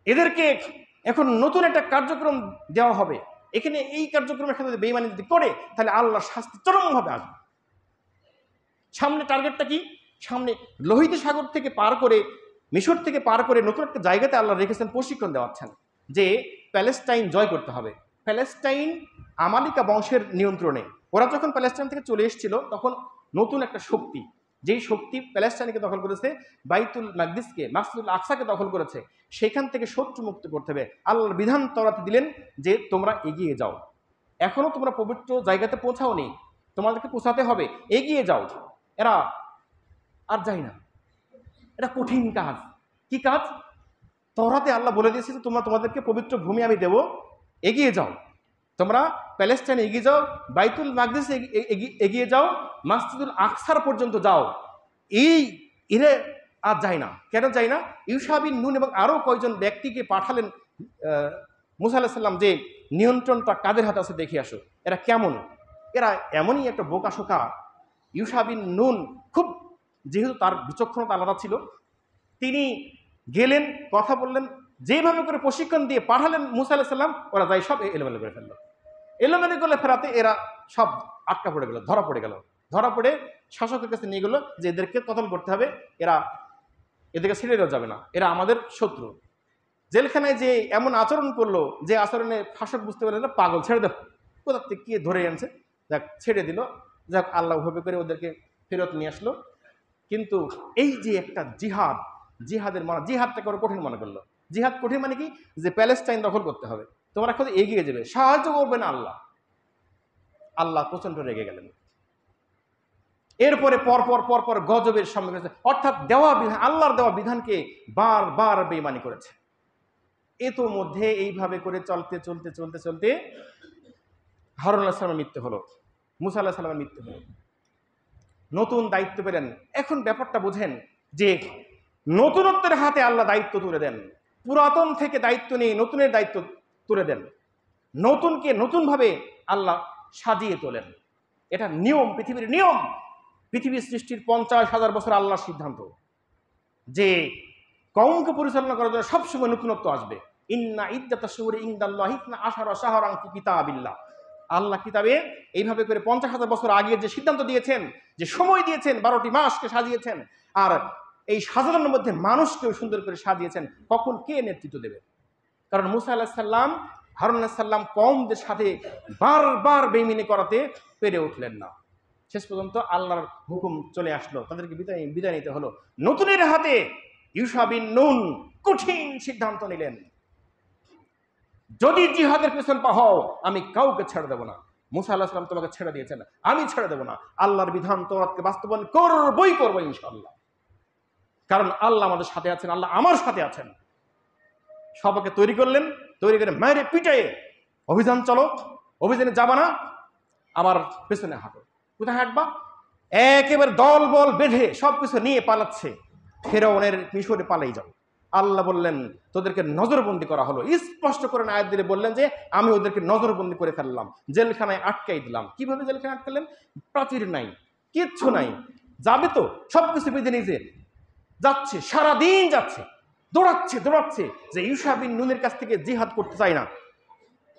এদেরকে এখন নতুন একটা কার্যক্রম দেওয়া হবে, এখানে এই কার্যক্রমের সাথে যদি বেঈমানি যদি করে তাহলে আল্লাহর শাস্তি চরমভাবে আসবে। সামনে টার্গেটটা কি? সামনে লোহিত সাগর থেকে পার করে, মিশর থেকে পার করে নতুন একটা জায়গাতে আল্লাহ রেখেছেন, প্রশিক্ষণ দেওয়াচ্ছেন যে প্যালেস্টাইন জয় করতে হবে। প্যালেস্টাইন আমালিকা বংশের নিয়ন্ত্রণে। ওরা যখন প্যালেস্টাইন থেকে চলে এসেছিল তখন নতুন একটা শক্তি, যেই শক্তি প্যালেস্টাইনকে দখল করেছে, বাইতুল মাকদিসকে, মাসজিদুল আকসাকে দখল করেছে, সেখান থেকে শত্রু মুক্ত করতে হবে। আল্লাহর বিধান তওরাতে দিলেন যে তোমরা এগিয়ে যাও, এখনো তোমরা পবিত্র জায়গাতে পৌঁছাওনি, তোমাদেরকে পৌঁছাতে হবে, এগিয়ে যাও। এরা আর যায় না, এটা কঠিন কাজ। কি কাজ? তওরাতে আল্লাহ বলে দিয়েছে যে তোমাদেরকে পবিত্র ভূমি আমি দেব, এগিয়ে যাও, তোমরা প্যালেস্টাইনে এগিয়ে যাও, বাইতুল মাকদিসে এগিয়ে যাও, মাসজিদুল আকসার পর্যন্ত যাও। এরা আর যায় না। কেন যায় না? ইউশা বিন নুন এবং আরও কয়েকজন ব্যক্তিকে পাঠালেন মুসা আলাইহিস সালাম যে নিয়ন্ত্রণটা কাদের হাতে আছে দেখে আসো। এরা কেমন? এরা এমনই একটা বোকাশোকা। ইউশা বিন নুন খুব, যেহেতু তার বিচক্ষণতা আলাদা ছিল, তিনি গেলেন, কথা বললেন, যেভাবে করে প্রশিক্ষণ দিয়ে পাঠালেন মুসা আলাইহিস সালাম, ওরা যাই সব এলোমেলো করে ফেলল। এলোমেলো করলে ফেরাতে এরা সব আটকা পড়ে গেল, ধরা পড়ে শাসকের কাছে নিয়ে গেলো যে এদেরকে কতল করতে হবে, এদেরকে ছেড়ে দেওয়া যাবে না, এরা আমাদের শত্রু। জেলখানায় যে এমন আচরণ করলো, যে আচরণে শাসক বুঝতে পারলেন না, পাগল, ছেড়ে দেব, কোথা থেকে কে ধরে আনছে, যাক ছেড়ে দিল। যাক আল্লাহ ভাবে করে ওদেরকে ফেরত নিয়ে আসলো। কিন্তু এই যে একটা জিহাদের মানে, জিহাদটাকে ওরা কঠিন মনে করলো। জিহাদ কঠিন মানে কি, যে প্যালেস্টাইন দখল করতে হবে, তোমরা এখন এগিয়ে যাবে, সাহায্য করবে না আল্লাহ প্রচন্ড রেগে গেলেন। এরপরে পরপর গজবের সামনে গেছে, অর্থাৎ দেওয়া বিধান, আল্লাহর দেওয়া বিধানকে বারবার বেঈমানি করেছে। এতো মধ্যে এইভাবে করে চলতে হারুন আলাইহিস সালামের মৃত্যু হলো, মুসা আলাইহিস সালামের মৃত্যু হলো। নতুন দায়িত্ব পেলেন। এখন ব্যাপারটা বুঝেন যে নতুনত্বের হাতে আল্লাহ দায়িত্ব তুলে দেন, পুরাতন থেকে দায়িত্ব নিয়ে নতুনের দায়িত্ব তুলে দেন, নতুনকে নতুনভাবে আল্লাহ সাজিয়ে তোলেন। এটা নিয়ম, পৃথিবীর নিয়ম। পৃথিবীর সৃষ্টির 50,000 বছর আল্লাহর সিদ্ধান্ত যে কওমকে পরিচালনা করার জন্য সবসময় নতুনত্ব আসবে। ইন্না ইদ্দাতাশ শুহুরি ইনদাল্লাহি 12 শাহরান ফি কিতাবিল্লাহ। আল্লাহ কিতাবে এইভাবে করে 50,000 বছর আগে যে সিদ্ধান্ত দিয়েছেন, যে সময় দিয়েছেন, 12টি মাসকে সাজিয়েছেন, আর এই সাজানোর মধ্যে মানুষকেও সুন্দর করে সাজিয়েছেন। কখন কে নেতৃত্ব দেবে? কারণ মুসা আলাইহিস সালাম, হারুন আলাইহিস সালাম কওমদের সাথে বারবার বেঈমানি করাতে পেরে উঠলেন না। শেষ পর্যন্ত আল্লাহর হুকুম চলে আসলো, তাদেরকে বিদায় নিতে হলো। নতুনের হাতে ইউশা বিন নুন কঠিন সিদ্ধান্ত নিলেন, যদি জিহাদের পেছন পাও আমি কাউকে ছেড়ে দেবো না। মুসা আলাইহিস সালাম তোমাকে ছেড়ে দিয়েছেন, আমি ছেড়ে দেবো না। আল্লাহর বিধান তোরাতকে বাস্তবায়ন করবো ইনশাআল্লাহ। কারণ আল্লাহ আমাদের সাথে আছেন, আল্লাহ আমার সাথে আছেন। সবাইকে তৈরি করে মায়ের পিটায়ে অভিযান চলো, অভিযানে যাবা না, আমার পেছনে হাঁটো। কোথায় হাঁটবা? একেবারে দল বল বেঁধে সবকিছু নিয়ে পালাচ্ছে, ফেরাউনের মিশরে পালাই যাও। আল্লাহ বললেন তোদেরকে নজরবন্দি করা হলো। স্পষ্ট করে আয়াত দিলে বললেন যে আমি ওদেরকে নজরবন্দি করে ফেললাম, জেলখানায় আটকাই দিলাম। কিভাবে জেলখানায় আটকালেন? প্রাচীর নাই, কিচ্ছু নাই, যাবে তো সবকিছু বেঁধে নিয়েছে, যাচ্ছে, সারাদিন যাচ্ছে, দৌড়াচ্ছে যে ইউশা বিন নুনের কাছ থেকে জিহাদ করতে চায় না,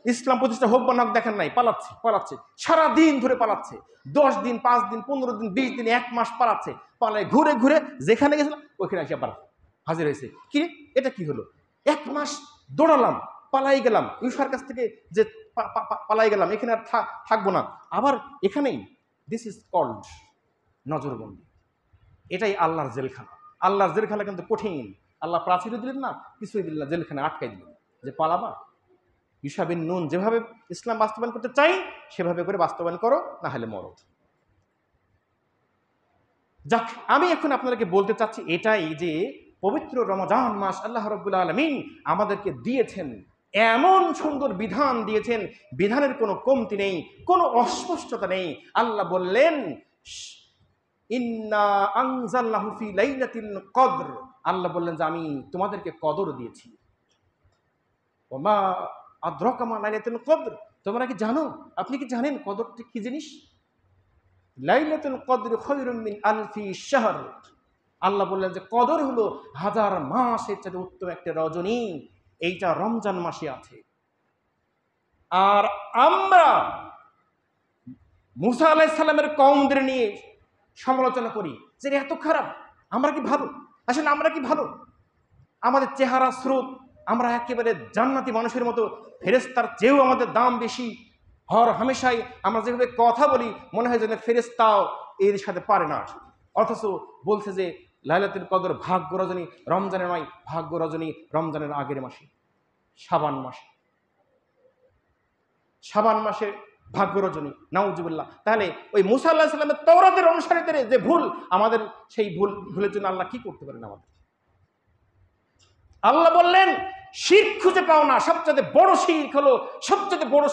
ইসলাম প্রতিষ্ঠা হোক বা নাক দেখেন নাই, পালাচ্ছে সারাদিন ধরে পালাচ্ছে। 10 দিন, 5 দিন, 15 দিন, 20 দিন, 1 মাস পালাচ্ছে, পালায় ঘুরে যেখানে গেছিলাম ওইখানে এসে আবার হাজির হয়েছে। কি এটা কি হলো? 1 মাস দৌড়ালাম, পালাই গেলাম, ইউশার কাছ থেকে যে পালাই গেলাম, এখানে আর থাকবো না, আবার এখানেই। দিস ইজ কল্ড নজরবন্দি। এটাই আল্লাহর জেলখানা। আল্লাহর জেলখানা কিন্তু কঠিন। আল্লাহ প্রাচীর দিলেন না, কিছুই দিলেন না, জেলখানা আটকাই দিলেন যে পালাবা। ইউশা বিন নুন যেভাবে ইসলাম বাস্তবায়ন করতে চাই সেভাবে করে বাস্তবায়ন করো, না হলে মরো। যাক, আমি এখন আপনাদেরকে বলতে চাচ্ছি এটাই যে পবিত্র রমজান মাস আল্লাহ রাব্বুল আলামিন আমাদেরকে দিয়েছেন, এমন সুন্দর বিধান দিয়েছেন, বিধানের কোনো কমতি নেই, কোনো অস্পষ্টতা নেই। আল্লাহ বললেন ইন্না আনজালনাহু ফি লাইলাতিল কদর। আল্লাহ বললেন যে আমি তোমাদেরকে কদর দিয়েছি। ওমা আদরাকা মা লাইলাতুল কদর। তোমরা কি জানো, আপনি কি জানেন কদরটি কি জিনিস? লাইলাতুল কদর খায়রুম মিন আলফি শাহর। আল্লাহ বললেন যে কদর হলো 1000 মাসের চেয়ে উত্তম একটা রজনী, এইটা রমজান মাসে আছে। আর আমরা মুসা আলাইহিস সালামের কওমদের নিয়ে সমালোচনা করি যে এত খারাপ, আমরা কি ভালো? আসলে আমরা কি ভালো? আমাদের চেহারা স্রোত, আমরা একেবারে জান্নাতি মানুষের মতো, ফেরেশতার চেয়েও আমাদের দাম বেশি। হামেশাই আমরা যেভাবে কথা বলি মনে হয় যেন ফেরেশতাও এর সাথে পারে না। অথচ বলছে যে লাইলাতুল কদর ভাগ্য রজনী, রমজানের নয়, ভাগ্য রজনী রমজানের আগের মাসে, শাবান মাসে ভাগ্য রজনী। নাউজুবিল্লাহ। তাহলে ওই মুসা আলাইহিস সালামের তাওরাতের অনুসারীদের যে ভুল, আমাদের সেই ভুলের জন্য আল্লাহ কি করতে পারেন আমাদের? আল্লাহ বললেন শিরক খুঁজে পাও না, সবচেয়ে বড়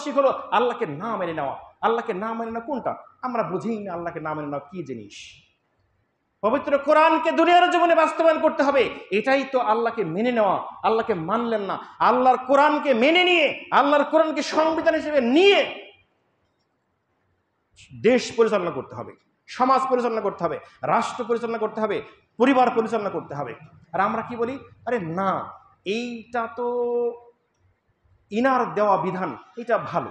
শিরক হলো আল্লাহকে না মেনে নেওয়া। আল্লাহকে না মেনে নেওয়া কোনটা? আমরা বুঝি না আল্লাহকে না মেনে নেওয়া কি জিনিস। পবিত্র কোরআনকে দুনিয়ার জীবনে বাস্তবায়ন করতে হবে, এটাই তো আল্লাহকে মেনে নেওয়া। আল্লাহকে মানলেন না, আল্লাহর কোরআনকে মেনে নিয়ে, আল্লাহর কোরআনকে সংবিধান হিসেবে নিয়ে দেশ পরিচালনা করতে হবে, সমাজ পরিচালনা করতে হবে, রাষ্ট্র পরিচালনা করতে হবে, পরিবার পরিচালনা করতে হবে। আর আমরা কি বলি? আরে না, এইটা তো ইনার দেওয়া বিধান, এটা ভালো,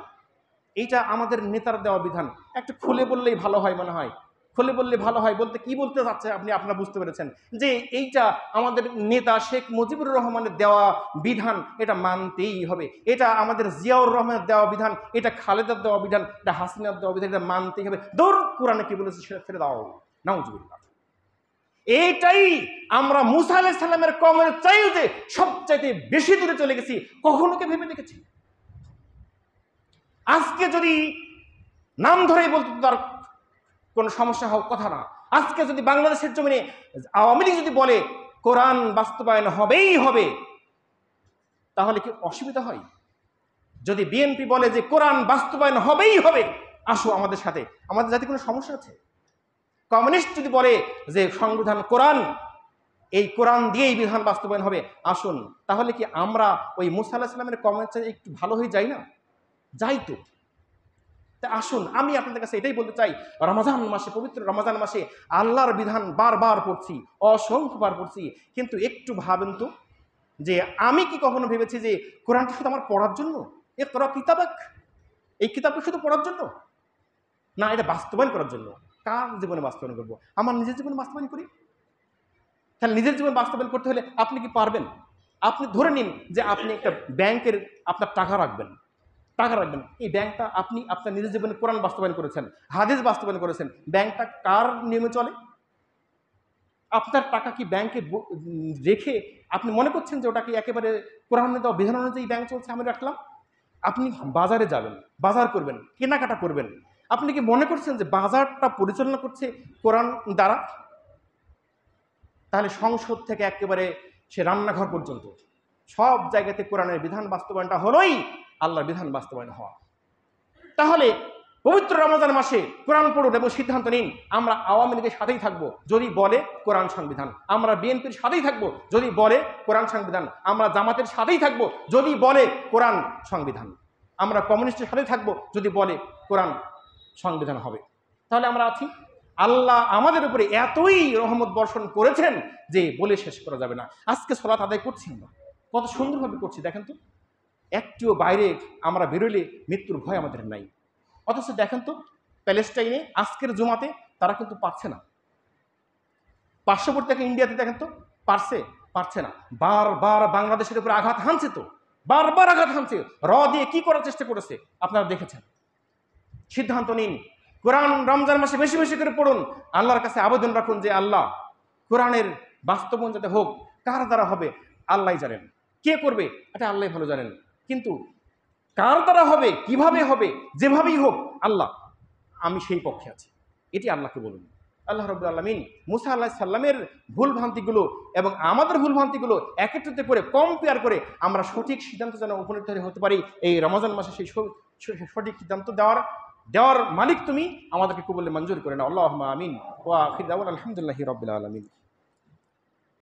এইটা আমাদের নেতার দেওয়া বিধান। একটু খুলে বললেই ভালো হয় মনে হয়, খুলে বললে ভালো হয়। বলতে কি বলতে চাচ্ছে আপনারা বুঝতে পেরেছেন যে এইটা আমাদের নেতা শেখ মুজিবুর রহমানের দেওয়া বিধান, এটা মানতেই হবে। এটা আমাদের জিয়াউর রহমানের দেওয়া বিধান, এটা খালেদার দেওয়া বিধান, এটা হাসিনার দেওয়া বিধান, এটা মানতেই হবে। দৌড় কোরআনে কি বলেছে সেটা ছেড়ে দাও, নাউজুবিল্লাহ। এইটাই আমরা মুসা আলাইহিস সালামের কওমের চাইতে সবচাইতে বেশি দূরে চলে গেছি। কখনো কি ভেবে দেখেছি? আজকে যদি নাম ধরেই বলতো তার কোনো সমস্যা হওয়ার কথা না। আজকে যদি বাংলাদেশের জমিনে আওয়ামী লীগ যদি বলে কোরআন বাস্তবায়ন হবেই হবে, তাহলে কি অসুবিধা হয়? যদি বিএনপি বলে যে কোরআন বাস্তবায়ন হবেই হবে, আসো আমাদের সাথে, আমাদের জাতি কোনো সমস্যা আছে? কমিউনিস্ট যদি বলে যে সংবিধান কোরআন, এই কোরআন দিয়েই বিধান বাস্তবায়ন হবে, আসুন, তাহলে কি আমরা ওই মুসা আলাইহিস সালামের কমের চেয়ে একটু ভালো হয়ে যাই না? যাই তো। তা আসুন, আমি আপনাদের কাছে এটাই বলতে চাই, রমজান মাসে, পবিত্র রমজান মাসে আল্লাহর বিধান বারবার পড়ছি, অসংখ্যবার পড়ছি, কিন্তু একটু ভাবেন তো যে আমি কি কখনো ভেবেছি যে কোরআনটা শুধু আমার পড়ার জন্য? ইকরা কিতাবাক, এই কিতাবটা শুধু পড়ার জন্য না, এটা বাস্তবায়ন করার জন্য। কার জীবনে বাস্তবায়ন করবো? আমার নিজের জীবনে বাস্তবায়ন করি। তাহলে নিজের জীবন বাস্তবায়ন করতে হলে আপনি কি পারবেন? আপনি ধরে নিন যে আপনি একটা ব্যাংকের আপনার টাকা রাখবেন, এই ব্যাংকটা আপনি আপনার নিজের জীবনে কোরআন বাস্তবায়ন করেছেন, হাদিস বাস্তবায়ন করেছেন, ব্যাংকটা কার নিয়মে চলে? আপনার টাকা কি ব্যাংকে রেখে আপনি মনে করছেন যে ওটা কি একেবারে কোরআনে দেওয়া বিধান অনুযায়ী ব্যাংক চলছে, আমি রাখলাম? আপনি বাজারে যাবেন, বাজার করবেন, কেনাকাটা করবেন, আপনি কি মনে করছেন যে বাজারটা পরিচালনা করছে কোরআন দ্বারা? তাহলে সংসদ থেকে একেবারে সে রান্নাঘর পর্যন্ত সব জায়গাতে কোরআনের বিধান বাস্তবায়নটা হলোই আল্লাহর বিধান বাস্তবায়ন হওয়া। তাহলে পবিত্র রমজান মাসে কোরআন পড়ুন এবং সিদ্ধান্ত নিন, আমরা আওয়ামী লীগের সাথেই থাকবো যদি বলে কোরআন সংবিধান, আমরা বিএনপির সাথেই থাকবো যদি বলে কোরআন সংবিধান, আমরা জামাতের সাথেই থাকবো যদি বলে কোরআন সংবিধান, আমরা কমিউনিস্টের সাথেই থাকবো যদি বলে কোরআন সংবিধান হবে। তাহলে আমরা আছি। আল্লাহ আমাদের উপরে এতই রহমত বর্ষণ করেছেন যে বলে শেষ করা যাবে না। আজকে সালাত আদায় করছি আমরা, কত সুন্দরভাবে করছি দেখেন তো। একটুও বাইরে আমরা বেরোলে মৃত্যুর ভয় আমাদের নাই। অথচ দেখেন তো প্যালেস্টাইনে আজকের জুমাতে তারা কিন্তু পারছে না। পার্শ্ববর্তী ইন্ডিয়াতে দেখেন তো পারছে না। বারবার বাংলাদেশের উপরে আঘাত হানছে, তো বারবার আঘাত হানছে। দিয়ে কি করার চেষ্টা করেছে আপনারা দেখেছেন। সিদ্ধান্ত নিন, কোরআন রমজান মাসে বেশি বেশি করে পড়ুন, আল্লাহর কাছে আবেদন রাখুন যে আল্লাহ কোরআনের বাস্তবায়ন যাতে হোক। কার দ্বারা হবে আল্লাহ জানেন, কে করবে এটা আল্লাহ ভালো জানেন, কিন্তু কার দ্বারা হবে, কিভাবে হবে, যেভাবেই হোক আল্লাহ, আমি সেই পক্ষে আছি, এটি আল্লাহকে বলুন। আল্লাহ রাব্বুল আলামিন মুসা আলাইহিস সালামের ভুল ভ্রান্তিগুলো এবং আমাদের ভুল ভ্রান্তিগুলো একত্রিত করে কম্পেয়ার করে আমরা সঠিক সিদ্ধান্ত যেন উপনীত হতে পারি। এই রমজান মাসে সেই সঠিক সিদ্ধান্ত দেওয়ার মালিক তুমি, আমাদেরকে কবুলে মঞ্জুর করে নাও। আল্লাহুম্মা আমিন। ওয়া আখির দাওয়ানা আলহামদুলিল্লাহি রাব্বিল আলামিন।